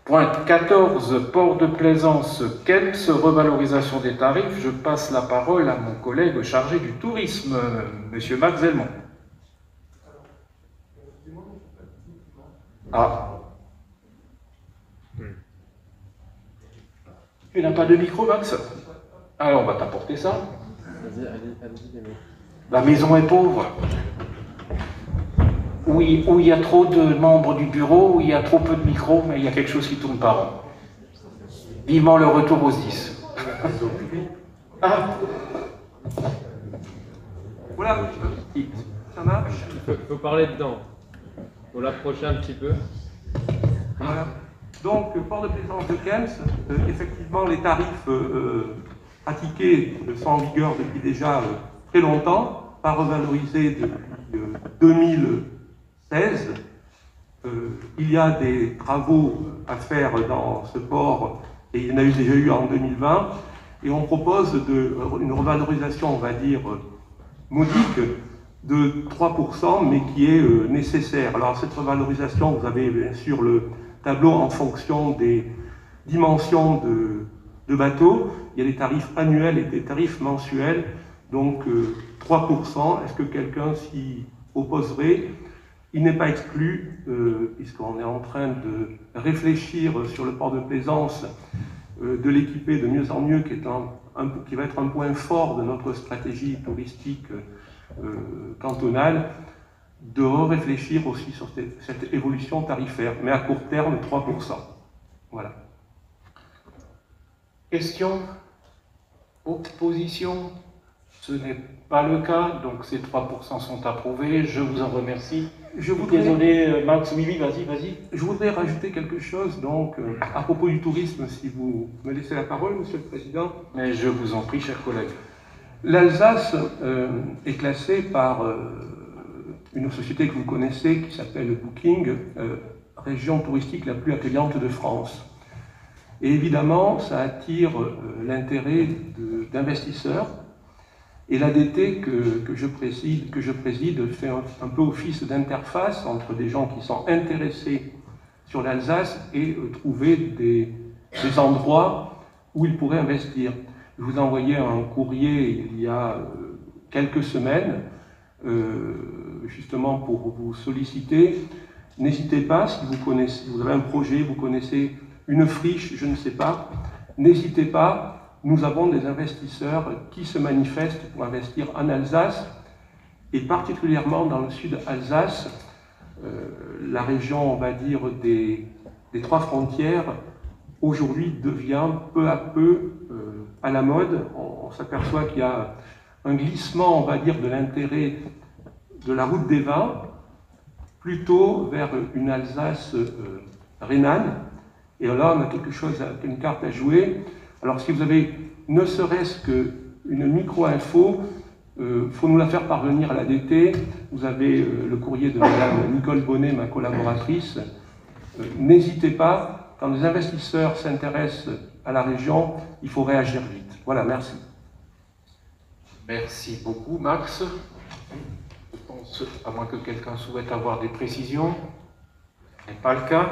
Point 14, port de plaisance, KEPS, revalorisation des tarifs. Je passe la parole à mon collègue chargé du tourisme, Monsieur Max Zelmont. Ah. Tu n'as pas de micro, Max? Alors, on va t'apporter ça. La maison est pauvre. Où il y a trop de membres du bureau, où il y a trop peu de micros, mais il y a quelque chose qui tourne par an. Vivement le retour aux 10. Ah. Voilà, ça marche. Il faut parler dedans. Il faut l'approcher un petit peu. Voilà. Donc, port de plaisance de Kems, effectivement, les tarifs pratiqués sont en vigueur depuis déjà très longtemps, pas revalorisés depuis 2016. Il y a des travaux à faire dans ce port, et il y en a déjà eu en 2020, et on propose une revalorisation, on va dire, modique de 3%, mais qui est nécessaire. Alors cette revalorisation, vous avez bien sûr le tableau en fonction des dimensions de bateaux. Il y a des tarifs annuels et des tarifs mensuels, donc 3%. Est-ce que quelqu'un s'y opposerait? Il n'est pas exclu, puisqu'on est en train de réfléchir sur le port de plaisance, de l'équiper de mieux en mieux, qui va être un point fort de notre stratégie touristique cantonale, de réfléchir aussi sur cette évolution tarifaire, mais à court terme, 3%. Voilà. Question? Opposition? Ce n'est pas le cas, donc ces 3% sont approuvés. Je vous en remercie. Désolé, Max, oui, vas-y. Je voudrais rajouter quelque chose, donc, à propos du tourisme, si vous me laissez la parole, Monsieur le Président. Mais je vous en prie, chers collègues. L'Alsace est classée par une société que vous connaissez qui s'appelle Booking, région touristique la plus accueillante de France. Et évidemment, ça attire l'intérêt d'investisseurs. Et l'ADT que je préside fait un peu office d'interface entre des gens qui sont intéressés sur l'Alsace et trouver des endroits où ils pourraient investir. Je vous ai envoyé un courrier il y a quelques semaines, justement pour vous solliciter. N'hésitez pas, si vous avez un projet, vous connaissez une friche, je ne sais pas, n'hésitez pas. Nous avons des investisseurs qui se manifestent pour investir en Alsace, et particulièrement dans le sud Alsace, la région, on va dire, des trois frontières, aujourd'hui devient peu à peu à la mode. On s'aperçoit qu'il y a un glissement, on va dire, de l'intérêt de la route des vins, plutôt vers une Alsace rhénane. Et là, on a une carte à jouer. Alors, si vous avez ne serait-ce qu'une micro-info, faut nous la faire parvenir à l'ADT. Vous avez le courrier de Madame Nicole Bonnet, ma collaboratrice. N'hésitez pas, quand les investisseurs s'intéressent à la région, il faut réagir vite. Voilà, merci. Merci beaucoup, Max. Je pense, à moins que quelqu'un souhaite avoir des précisions, ce n'est pas le cas.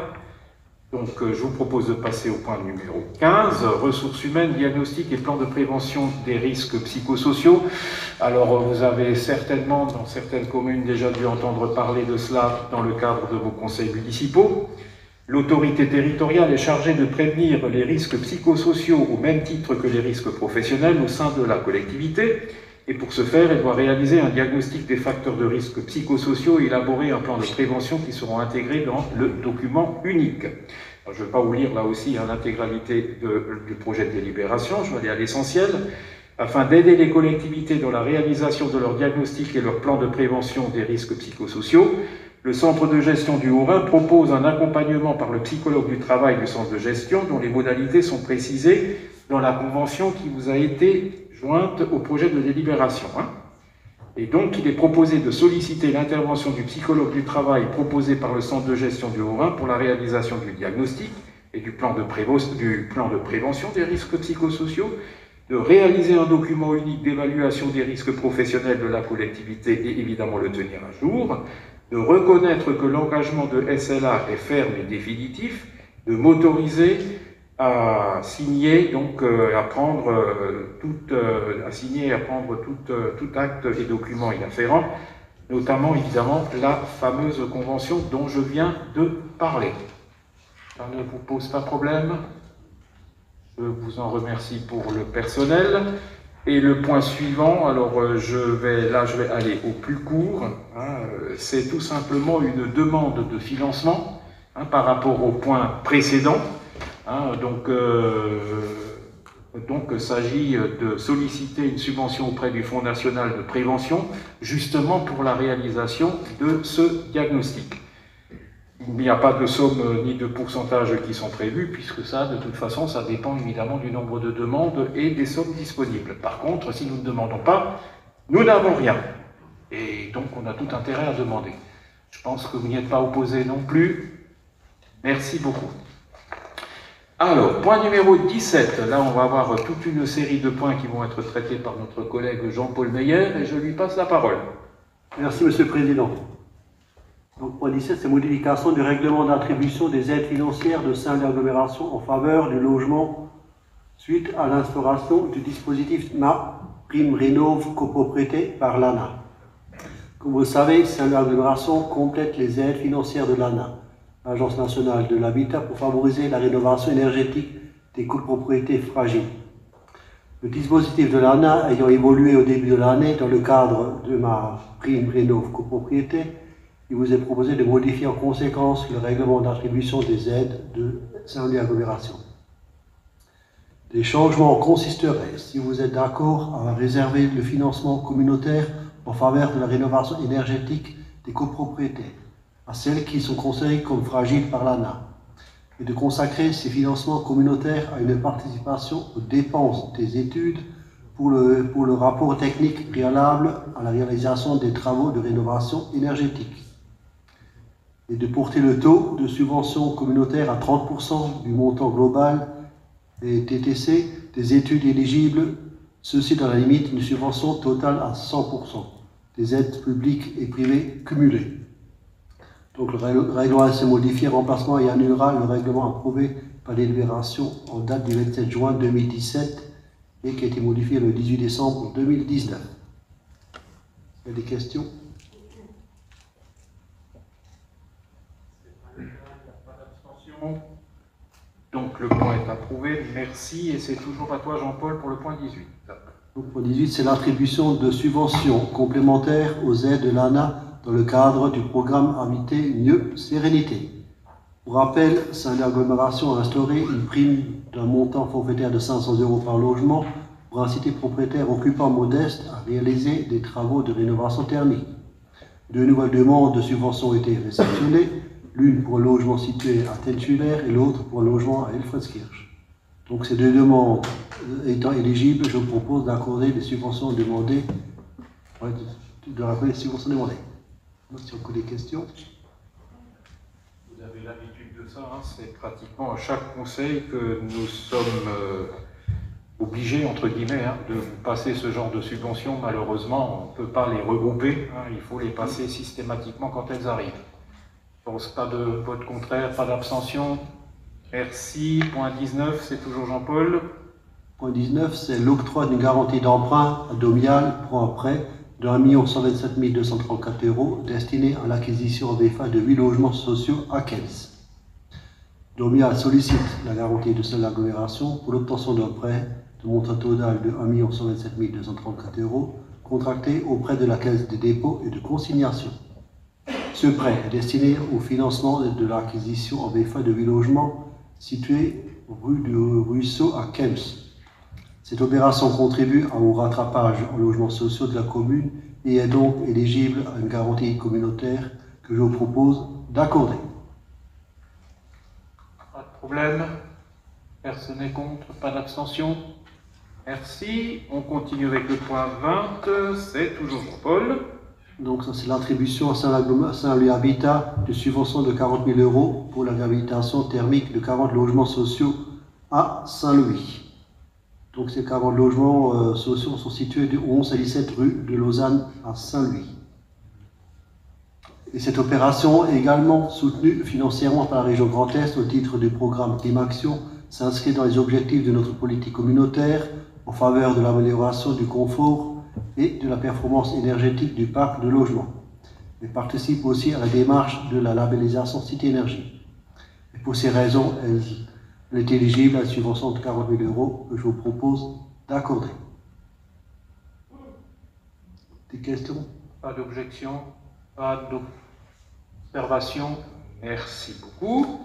Donc, je vous propose de passer au point numéro 15, ressources humaines, diagnostic et plan de prévention des risques psychosociaux. Alors, vous avez certainement, dans certaines communes, déjà dû entendre parler de cela dans le cadre de vos conseils municipaux. L'autorité territoriale est chargée de prévenir les risques psychosociaux au même titre que les risques professionnels au sein de la collectivité. Et pour ce faire, elle doit réaliser un diagnostic des facteurs de risque psychosociaux et élaborer un plan de prévention qui seront intégrés dans le document unique. Alors, je ne vais pas vous lire là aussi l'intégralité du projet de délibération, je vais aller à l'essentiel. Afin d'aider les collectivités dans la réalisation de leur diagnostic et leur plan de prévention des risques psychosociaux, le Centre de gestion du Haut-Rhin propose un accompagnement par le psychologue du travail du centre de gestion dont les modalités sont précisées dans la convention qui vous a été jointe au projet de délibération. Et donc, il est proposé de solliciter l'intervention du psychologue du travail proposé par le centre de gestion du Haut-Rhin pour la réalisation du diagnostic et du plan de prévention des risques psychosociaux, de réaliser un document unique d'évaluation des risques professionnels de la collectivité et évidemment le tenir à jour, de reconnaître que l'engagement de SLA est ferme et définitif, de m'autoriser à signer, donc à prendre tout acte et document y afférent, notamment évidemment la fameuse convention dont je viens de parler. Ça ne vous pose pas problème? Je vous en remercie pour le personnel. Et le point suivant, alors je vais aller au plus court, c'est tout simplement une demande de financement par rapport au point précédent. Donc, il s'agit de solliciter une subvention auprès du Fonds national de prévention, justement pour la réalisation de ce diagnostic. Il n'y a pas de somme ni de pourcentage qui sont prévus, puisque ça, de toute façon, ça dépend évidemment du nombre de demandes et des sommes disponibles. Par contre, si nous ne demandons pas, nous n'avons rien. Et donc, on a tout intérêt à demander. Je pense que vous n'y êtes pas opposés non plus. Merci beaucoup. Alors, point numéro 17. Là, on va avoir toute une série de points qui vont être traités par notre collègue Jean-Paul Meyer, et je lui passe la parole. Merci, Monsieur le Président. Donc, point 17, c'est modification du règlement d'attribution des aides financières de Saint-Léger-Agglomération en faveur du logement suite à l'instauration du dispositif MaPrimeRénov' copropriété par l'ANA. Comme vous le savez, Saint-Léger-Agglomération complète les aides financières de l'ANA, l'Agence nationale de l'habitat, pour favoriser la rénovation énergétique des copropriétés fragiles. Le dispositif de l'ANA ayant évolué au début de l'année dans le cadre de MaPrimeRénov' copropriété, il vous est proposé de modifier en conséquence le règlement d'attribution des aides de Saint-Léger-Agglomération. Les changements consisteraient, si vous êtes d'accord, à réserver le financement communautaire en faveur de la rénovation énergétique des copropriétés à celles qui sont considérées comme fragiles par l'ANA, et de consacrer ces financements communautaires à une participation aux dépenses des études pour le rapport technique préalable à la réalisation des travaux de rénovation énergétique, et de porter le taux de subvention communautaire à 30% du montant global des TTC des études éligibles, ceci dans la limite d'une subvention totale à 100% des aides publiques et privées cumulées. Donc le règlement s'est modifié, remplacement et annulera le règlement approuvé par délibération en date du 27 juin 2017 et qui a été modifié le 18 décembre 2019. Il y a des questions? Donc le point est approuvé, merci, et c'est toujours à toi Jean-Paul pour le point 18. Le point 18, c'est l'attribution de subventions complémentaires aux aides de l'ANA dans le cadre du programme Habiter Mieux Sérénité. Pour rappel, Saint-Léger-Agglomération a instauré une prime d'un montant forfaitaire de 500 € par logement pour inciter propriétaires occupants modestes à réaliser des travaux de rénovation thermique. Deux nouvelles demandes de subventions ont été réceptionnées, l'une pour un logement situé à Telschuler et l'autre pour un logement à Elfriedskirch. Donc ces deux demandes étant éligibles, je vous propose d'accorder les subventions demandées, de rappeler les subventions demandées. Si on a des questions. Vous avez l'habitude de ça, c'est pratiquement à chaque conseil que nous sommes obligés, entre guillemets, de vous passer ce genre de subventions. Malheureusement, on ne peut pas les regrouper, il faut les passer systématiquement quand elles arrivent. Je pense pas de vote contraire, pas d'abstention. Merci. Point 19, c'est toujours Jean-Paul. Point 19, c'est l'octroi d'une garantie d'emprunt à Domial pour un prêt de 1 127 234 € destiné à l'acquisition en VFA de 8 logements sociaux à Kels. Domial sollicite la garantie de Saint-Léger-Agglomération pour l'obtention d'un prêt de montant total de 1 127 234 € contracté auprès de la Caisse des dépôts et de consignation. Ce prêt est destiné au financement de l'acquisition en VFA de 8 logements situés rue du Ruisseau à Kems. Cette opération contribue au rattrapage en logements sociaux de la commune et est donc éligible à une garantie communautaire que je vous propose d'accorder. Pas de problème. Personne n'est contre, pas d'abstention. Merci. On continue avec le point 20, c'est toujours Paul. Donc ça c'est l'attribution à Saint-Louis Habitat de subvention de 40 000 € pour la réhabilitation thermique de 40 logements sociaux à Saint-Louis. Donc ces 40 logements sociaux sont situés du 11 à 17 rue de Lausanne à Saint-Louis. Et cette opération est également soutenue financièrement par la région Grand Est au titre du programme Climaction, s'inscrit dans les objectifs de notre politique communautaire en faveur de l'amélioration du confort et de la performance énergétique du parc de logement. Elle participe aussi à la démarche de la labellisation Cité Énergie. Et pour ces raisons, elle est éligible à la subvention de 40 000 € que je vous propose d'accorder. Des questions? Pas d'objection, pas d'observation. Merci beaucoup.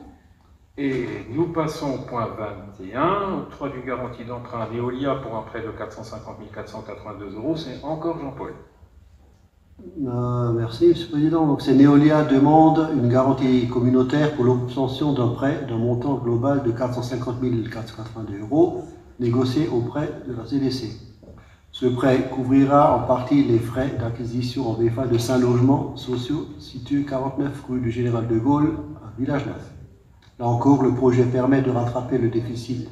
Et nous passons au point 21, octroi d'une garantie d'emprunt à Veolia pour un prêt de 450 482 €. C'est encore Jean-Paul. Merci, Monsieur le Président. Donc, c'est Neolia demande une garantie communautaire pour l'obtention d'un prêt d'un montant global de 450 482 €, négocié auprès de la CDC. Ce prêt couvrira en partie les frais d'acquisition en VFA de 5 logements sociaux situés 49 rue du Général de Gaulle à Village-Neuf. Là encore, le projet permet de rattraper le déficit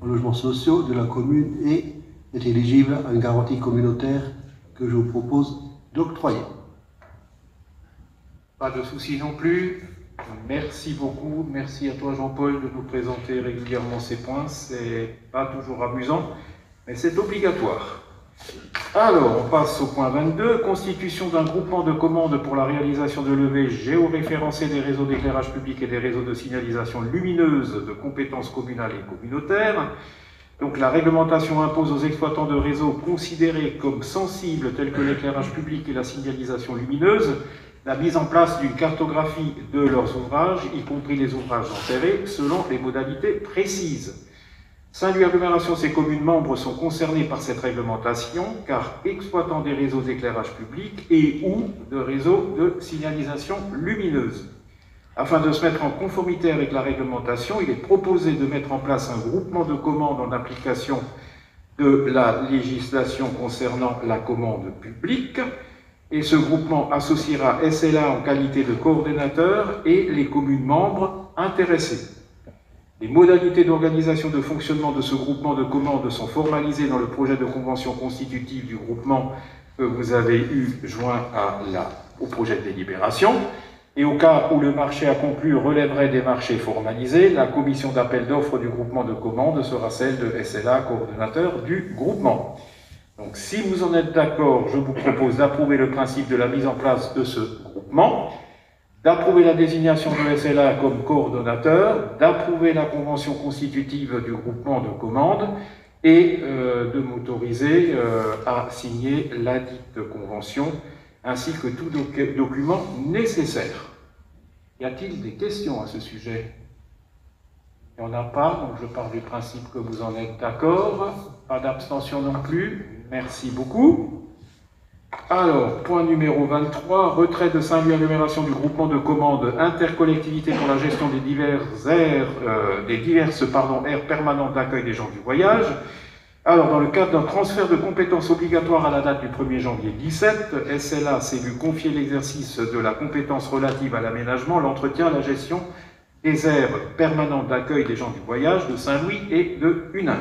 en logements sociaux de la commune et est éligible à une garantie communautaire que je vous propose d'octroyer. Pas de souci non plus. Merci beaucoup. Merci à toi, Jean-Paul, de nous présenter régulièrement ces points. C'est pas toujours amusant, mais c'est obligatoire. Alors, on passe au point 22, constitution d'un groupement de commandes pour la réalisation de levées géoréférencées des réseaux d'éclairage public et des réseaux de signalisation lumineuse de compétences communales et communautaires. Donc la réglementation impose aux exploitants de réseaux considérés comme sensibles tels que l'éclairage public et la signalisation lumineuse la mise en place d'une cartographie de leurs ouvrages, y compris les ouvrages enterrés, selon des modalités précises. Saint-Louis Agglomération, ses communes membres sont concernés par cette réglementation, car exploitant des réseaux d'éclairage public et ou de réseaux de signalisation lumineuse. Afin de se mettre en conformité avec la réglementation, il est proposé de mettre en place un groupement de commandes en application de la législation concernant la commande publique, et ce groupement associera SLA en qualité de coordonnateur et les communes membres intéressées. Les modalités d'organisation de fonctionnement de ce groupement de commandes sont formalisées dans le projet de convention constitutive du groupement que vous avez eu joint au projet de délibération. Et au cas où le marché à conclure relèverait des marchés formalisés, la commission d'appel d'offres du groupement de commandes sera celle de SLA, coordonnateur du groupement. Donc si vous en êtes d'accord, je vous propose d'approuver le principe de la mise en place de ce groupement, d'approuver la désignation de SLA comme coordonnateur, d'approuver la convention constitutive du groupement de commandes et de m'autoriser à signer ladite convention ainsi que tout document nécessaire. Y a-t-il des questions à ce sujet? Il n'y en a pas, donc je pars du principe que vous en êtes d'accord. Pas d'abstention non plus. Merci beaucoup. Alors, point numéro 23, retrait de Saint-Louis Agglomération du groupement de commandes intercollectivité pour la gestion des diverses aires permanentes d'accueil des gens du voyage. Alors, dans le cadre d'un transfert de compétences obligatoire à la date du 1er janvier 2017, SLA s'est vu confier l'exercice de la compétence relative à l'aménagement, l'entretien, la gestion des aires permanentes d'accueil des gens du voyage de Saint-Louis et de Huningue.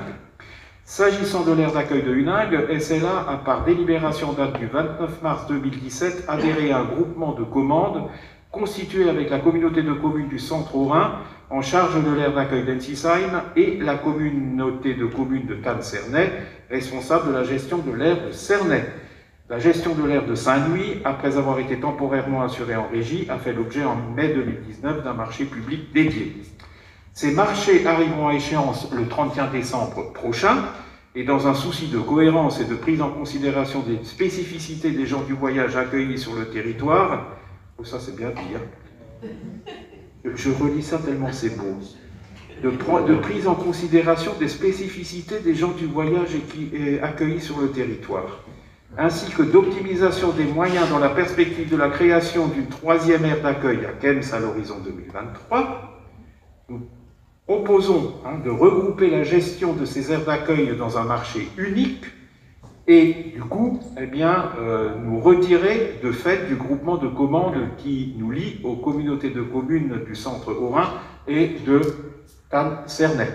S'agissant de l'aire d'accueil de Huningue, SLA a par délibération en date du 29 mars 2017 adhéré à un groupement de commandes constitué avec la communauté de communes du Centre Haut-Rhin en charge de l'aire d'accueil d'Ensisheim et la communauté de communes de Tannes-Cernay, responsable de la gestion de l'aire de Cernay. La gestion de l'aire de Saint-Louis, après avoir été temporairement assurée en régie, a fait l'objet en mai 2019 d'un marché public dédié. Ces marchés arriveront à échéance le 31 décembre prochain, et dans un souci de cohérence et de prise en considération des spécificités des gens du voyage accueillis sur le territoire, oh, ça c'est bien dit, hein. Je relis ça tellement c'est beau, de prise en considération des spécificités des gens du voyage accueillis sur le territoire, ainsi que d'optimisation des moyens dans la perspective de la création d'une troisième aire d'accueil à Kems à l'horizon 2023, nous proposons de regrouper la gestion de ces aires d'accueil dans un marché unique et du coup, nous retirer de fait du groupement de commandes qui nous lie aux communautés de communes du Centre Haut-Rhin et de Tannes-Cernay.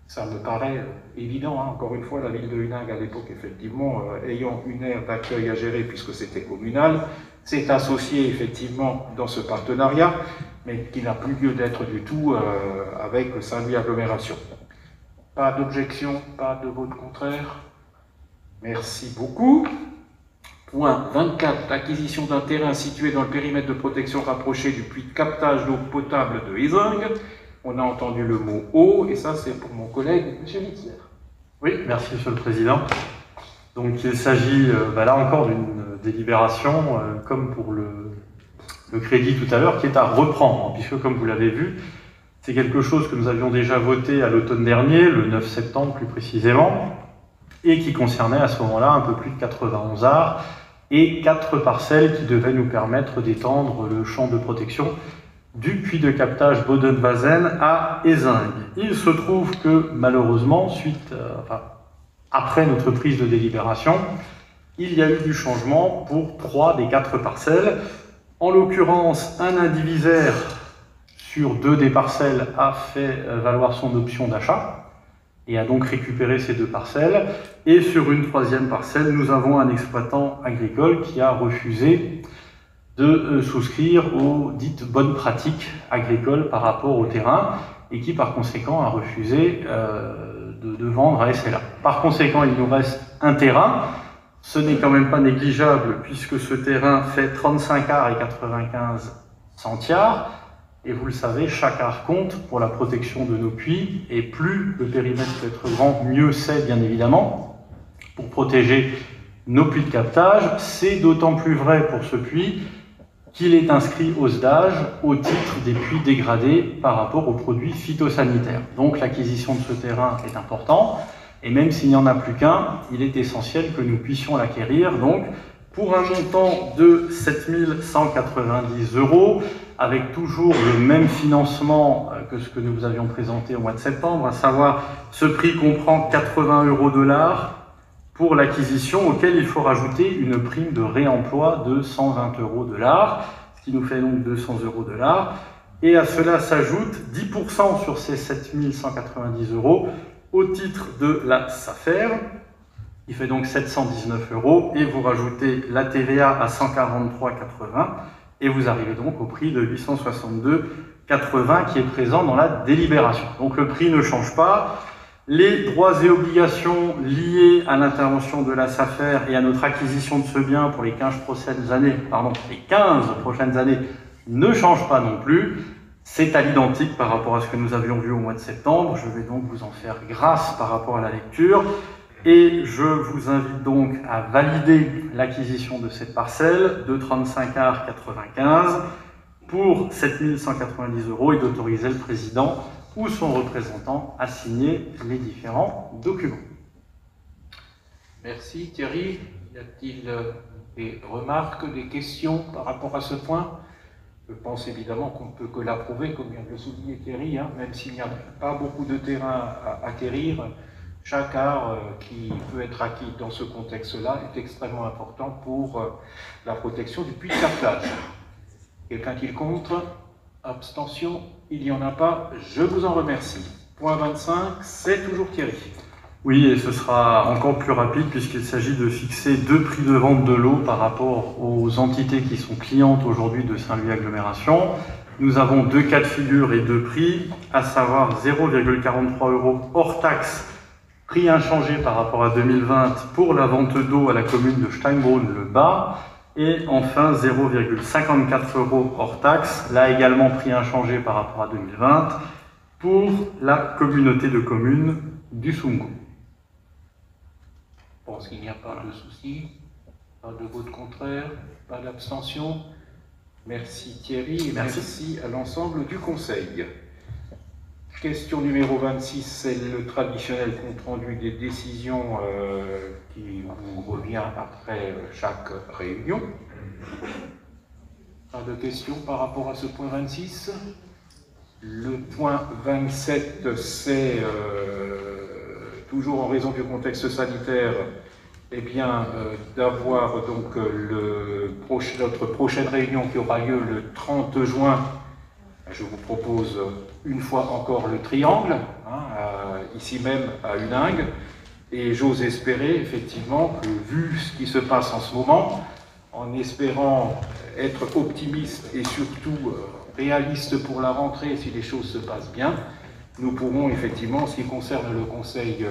Ça me paraît évident, hein. Encore une fois, la ville de Huningue, à l'époque, effectivement, ayant une aire d'accueil à gérer puisque c'était communal, s'est associé effectivement dans ce partenariat, mais qui n'a plus lieu d'être du tout avec Saint-Louis Agglomération. Pas d'objection, pas de vote contraire. Merci beaucoup. Point 24, acquisition d'un terrain situé dans le périmètre de protection rapproché du puits de captage d'eau potable de Huningue. On a entendu le mot eau, et ça c'est pour mon collègue, M. Witzler. Oui, merci Monsieur le Président. Donc il s'agit là encore d'une délibération, comme pour le crédit tout à l'heure, qui est à reprendre, puisque comme vous l'avez vu, C'est quelque chose que nous avions déjà voté à l'automne dernier, le 9 septembre plus précisément, et qui concernait à ce moment-là un peu plus de 91 arts et 4 parcelles qui devaient nous permettre d'étendre le champ de protection du puits de captage Boden-Vazen à Ézingues. Il se trouve que malheureusement, après notre prise de délibération, il y a eu du changement pour 3 des 4 parcelles. En l'occurrence, un indivisaire sur 2 des parcelles a fait valoir son option d'achat et a donc récupéré ces 2 parcelles. Et sur une 3e parcelle, nous avons un exploitant agricole qui a refusé de souscrire aux dites bonnes pratiques agricoles par rapport au terrain et qui par conséquent a refusé de vendre à SLA. Par conséquent, il nous reste un terrain. Ce n'est quand même pas négligeable puisque ce terrain fait 35 arts et 95 centiares. Et vous le savez, chaque art compte pour la protection de nos puits, et plus le périmètre peut être grand, mieux c'est bien évidemment, pour protéger nos puits de captage. C'est d'autant plus vrai pour ce puits qu'il est inscrit au SDAGE au titre des puits dégradés par rapport aux produits phytosanitaires. Donc l'acquisition de ce terrain est importante, et même s'il n'y en a plus qu'un, il est essentiel que nous puissions l'acquérir, donc pour un montant de 7 190 €, avec toujours le même financement que ce que nous vous avions présenté au mois de septembre, à savoir ce prix comprend 80 € de l'art pour l'acquisition, auquel il faut rajouter une prime de réemploi de 120 € de l'art, ce qui nous fait donc 200 € de l'art. Et à cela s'ajoute 10% sur ces 7 190 € au titre de la SAFER, il fait donc 719 €, et vous rajoutez la TVA à 143,80 €, et vous arrivez donc au prix de 862,80 € qui est présent dans la délibération. Donc le prix ne change pas. Les droits et obligations liés à l'intervention de la SAFER et à notre acquisition de ce bien pour les 15 prochaines années ne changent pas non plus. C'est à l'identique par rapport à ce que nous avions vu au mois de septembre. Je vais donc vous en faire grâce par rapport à la lecture. Et je vous invite donc à valider l'acquisition de cette parcelle de 35 arts 95 pour 7 190 € et d'autoriser le président ou son représentant à signer les différents documents. Merci Thierry. Y a-t-il des remarques, des questions par rapport à ce point? Je pense évidemment qu'on ne peut que l'approuver, comme vient de le souligner Thierry, même s'il n'y a pas beaucoup de terrain à acquérir. Chaque art qui peut être acquis dans ce contexte-là est extrêmement important pour la protection du puits de captage. Quelqu'un qui le contre? Abstention? Il n'y en a pas. Je vous en remercie. Point 25, c'est toujours Thierry. Oui, et ce sera encore plus rapide puisqu'il s'agit de fixer 2 prix de vente de l'eau par rapport aux entités qui sont clientes aujourd'hui de Saint-Louis Agglomération. Nous avons 2 cas de figure et 2 prix, à savoir 0,43 € hors taxe, prix inchangé par rapport à 2020 pour la vente d'eau à la commune de Steinbrunn-le-Bas, et enfin 0,54 € hors taxe, là également prix inchangé par rapport à 2020, pour la communauté de communes du Soungo. Je pense qu'il n'y a pas de souci, pas de vote contraire, pas d'abstention. Merci Thierry et merci à l'ensemble du Conseil. Question numéro 26, c'est le traditionnel compte-rendu des décisions qui vous revient après chaque réunion. Pas de questions par rapport à ce point 26. Le point 27, c'est toujours en raison du contexte sanitaire, d'avoir donc notre prochaine réunion qui aura lieu le 30 juin. Je vous propose une fois encore le triangle, ici même à Huningue, et j'ose espérer effectivement que, vu ce qui se passe en ce moment, en espérant être optimiste et surtout réaliste pour la rentrée si les choses se passent bien, nous pourrons effectivement, en ce qui concerne le conseil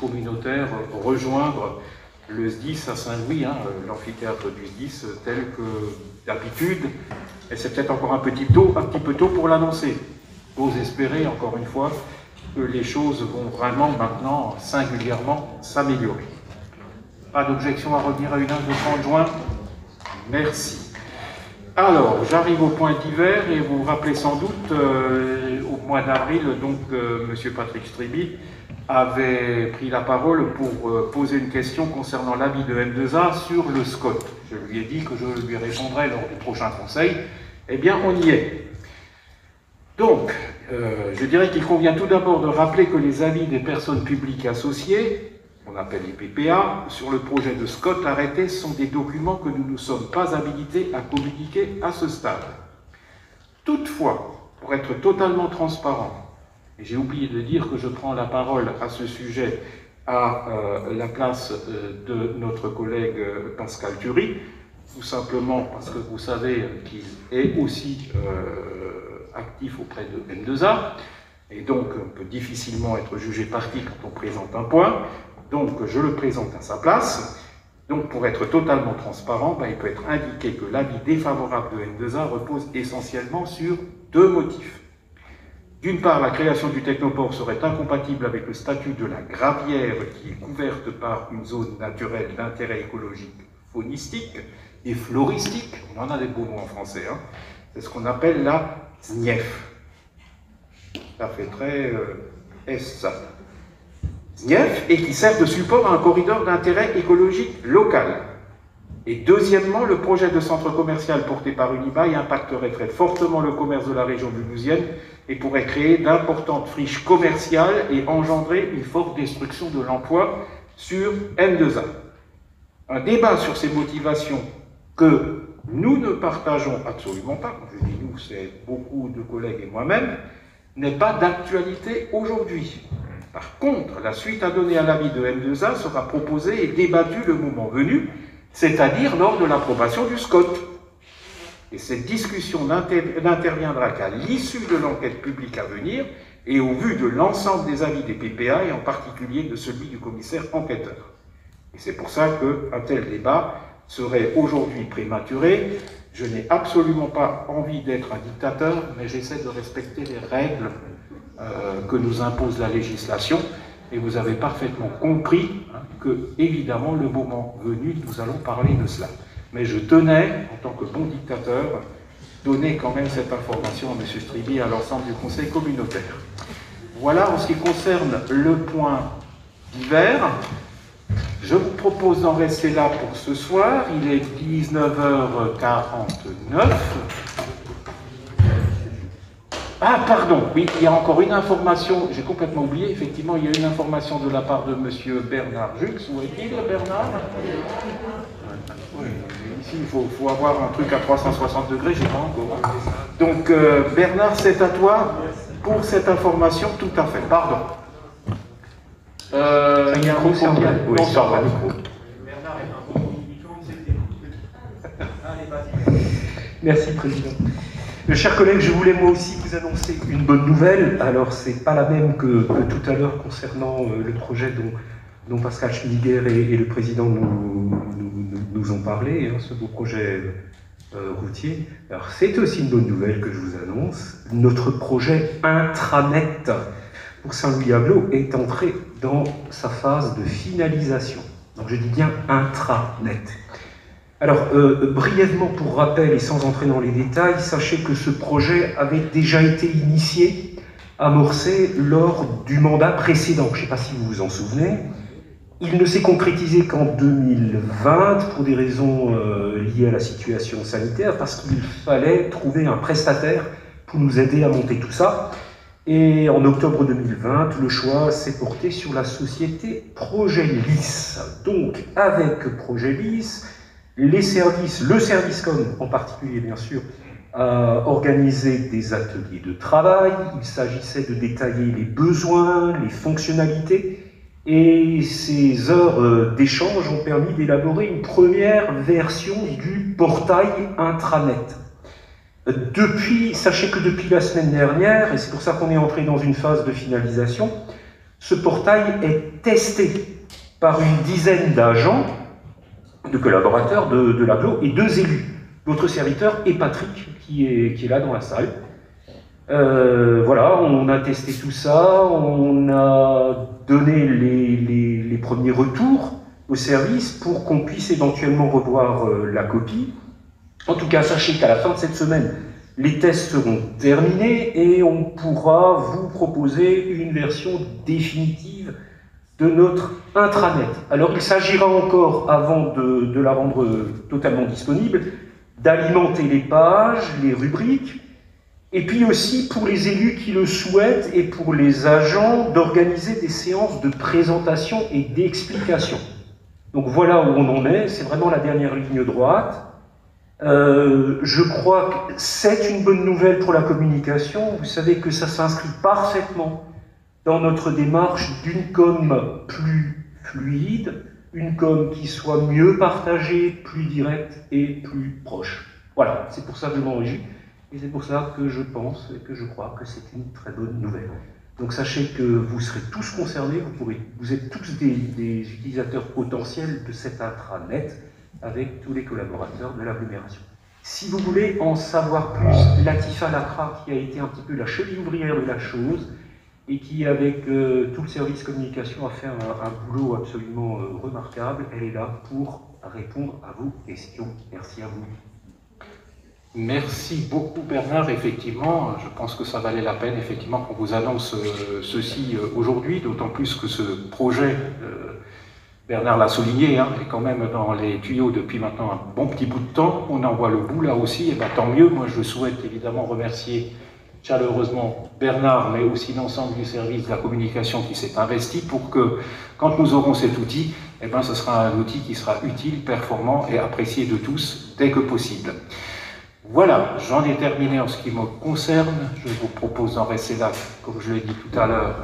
communautaire, rejoindre le SDIS à Saint-Louis, l'amphithéâtre du SDIS, tel que d'habitude, et c'est peut-être encore un petit peu tôt pour l'annoncer. J'ose espérer, encore une fois, que les choses vont vraiment maintenant, singulièrement, s'améliorer. Pas d'objection à revenir à Huningue le 30 juin? Merci. Alors, j'arrive au point divers et vous vous rappelez sans doute, au mois d'avril, donc, M. Patrick Striby avait pris la parole pour poser une question concernant l'avis de M2A sur le SCOT. Je lui ai dit que je lui répondrai lors du prochain conseil. Eh bien, on y est. Donc, je dirais qu'il convient tout d'abord de rappeler que les avis des personnes publiques associées, on appelle les PPA, sur le projet de SCOT arrêté sont des documents que nous ne sommes pas habilités à communiquer à ce stade. Toutefois, pour être totalement transparent, et j'ai oublié de dire que je prends la parole à ce sujet à la place de notre collègue Pascal Thury, tout simplement parce que vous savez qu'il est aussi actif auprès de M2A, et donc on peut difficilement être jugé parti quand on présente un point, donc je le présente à sa place. Donc pour être totalement transparent, il peut être indiqué que l'avis défavorable de M2A repose essentiellement sur deux motifs. D'une part, la création du technoport serait incompatible avec le statut de la gravière qui est couverte par une zone naturelle d'intérêt écologique faunistique et floristique, on en a des beaux mots en français, hein. C'est ce qu'on appelle la SNIEF. Ça fait très S ça. SNIEF, et qui sert de support à un corridor d'intérêt écologique local. Et deuxièmement, le projet de centre commercial porté par Unibail impacterait très fortement le commerce de la région mulhousienne et pourrait créer d'importantes friches commerciales et engendrer une forte destruction de l'emploi sur M2A. Un débat sur ces motivations que nous ne partageons absolument pas, quand je dis nous, c'est beaucoup de collègues et moi-même, n'est pas d'actualité aujourd'hui. Par contre, la suite à donner à l'avis de M2A sera proposée et débattue le moment venu, c'est-à-dire lors de l'approbation du SCOT. Et cette discussion n'interviendra qu'à l'issue de l'enquête publique à venir et au vu de l'ensemble des avis des PPA et en particulier de celui du commissaire enquêteur. Et c'est pour ça qu'un tel débat serait aujourd'hui prématuré. Je n'ai absolument pas envie d'être un dictateur, mais j'essaie de respecter les règles que nous impose la législation. Et vous avez parfaitement compris que, évidemment, le moment venu, nous allons parler de cela. Mais je tenais, en tant que bon dictateur, donner quand même cette information à M. Striby et à l'ensemble du Conseil communautaire. Voilà en ce qui concerne le point divers. Je vous propose d'en rester là pour ce soir. Il est 19h49. Ah, pardon, oui, il y a encore une information, j'ai complètement oublié, effectivement, il y a une information de la part de M. Bernard Jux. Où est-il, Bernard? Oui, ici, il faut avoir un truc à 360 degrés, j'ai pas encore. Donc, Bernard, c'est à toi pour cette information, tout à fait, pardon. Il y a un micro, oui, non, ça va. Bernard est un bon micro, c'était. Allez, vas-y. Merci, Président. Chers collègues, je voulais moi aussi vous annoncer une bonne nouvelle. Alors, c'est pas la même que tout à l'heure concernant le projet dont Pascal Schmidiger et le président nous ont parlé, hein, ce beau projet routier. Alors, c'est aussi une bonne nouvelle que je vous annonce. Notre projet intranet pour Saint-Louis-à-Bleau est entré dans sa phase de finalisation. Donc, je dis bien intranet. Alors, brièvement pour rappel et sans entrer dans les détails, sachez que ce projet avait déjà été initié, amorcé lors du mandat précédent. Je ne sais pas si vous vous en souvenez. Il ne s'est concrétisé qu'en 2020 pour des raisons liées à la situation sanitaire, parce qu'il fallait trouver un prestataire pour nous aider à monter tout ça. Et en octobre 2020, le choix s'est porté sur la société Progelis. Donc, avec Progelis, le Servicecom en particulier, bien sûr, a organisé des ateliers de travail. Il s'agissait de détailler les besoins, les fonctionnalités, et ces heures d'échange ont permis d'élaborer une première version du portail intranet. Sachez que depuis la semaine dernière, et c'est pour ça qu'on est entré dans une phase de finalisation, ce portail est testé par une dizaine d'agents, de collaborateurs de l'AGLO et 2 élus, votre serviteur et Patrick qui est là dans la salle. Voilà, on a testé tout ça, on a donné les premiers retours au service pour qu'on puisse éventuellement revoir la copie. En tout cas, sachez qu'à la fin de cette semaine, les tests seront terminés et on pourra vous proposer une version définitive de notre intranet. Alors il s'agira encore, avant de la rendre totalement disponible, d'alimenter les pages, les rubriques, et puis aussi pour les élus qui le souhaitent et pour les agents d'organiser des séances de présentation et d'explication. Donc voilà où on en est, c'est vraiment la dernière ligne droite. Je crois que c'est une bonne nouvelle pour la communication. Vous savez que ça s'inscrit parfaitement dans notre démarche d'une com plus fluide, une com qui soit mieux partagée, plus directe et plus proche. Voilà, c'est pour ça que je m'en réjouis et c'est pour ça que je pense et que je crois que c'est une très bonne nouvelle. Donc sachez que vous serez tous concernés, vous êtes tous des utilisateurs potentiels de cet intranet avec tous les collaborateurs de l'agglomération. Si vous voulez en savoir plus, Latifa Lacra, qui a été un petit peu la cheville ouvrière de la chose, et qui, avec tout le service communication, a fait un boulot absolument remarquable, elle est là pour répondre à vos questions. Merci à vous. Merci beaucoup Bernard, effectivement, je pense que ça valait la peine effectivement qu'on vous annonce ceci aujourd'hui, d'autant plus que ce projet, Bernard l'a souligné, est quand même dans les tuyaux depuis maintenant un bon petit bout de temps, on en voit le bout là aussi, et bien tant mieux. Moi je souhaite évidemment remercier chaleureusement Bernard, mais aussi l'ensemble du service de la communication qui s'est investi pour que, quand nous aurons cet outil, ce sera un outil qui sera utile, performant et apprécié de tous dès que possible. Voilà, j'en ai terminé en ce qui me concerne. Je vous propose d'en rester là, comme je l'ai dit tout à l'heure,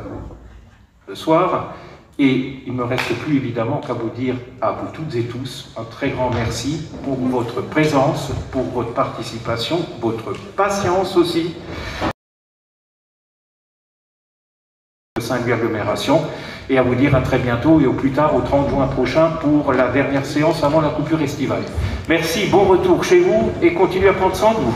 ce soir. Et il ne me reste plus évidemment qu'à vous dire à vous toutes et tous un très grand merci pour votre présence, pour votre participation, votre patience aussi. Saint-Louis Agglomération, et à vous dire à très bientôt et au plus tard au 30 juin prochain pour la dernière séance avant la coupure estivale. Merci, bon retour chez vous et continuez à prendre soin de vous.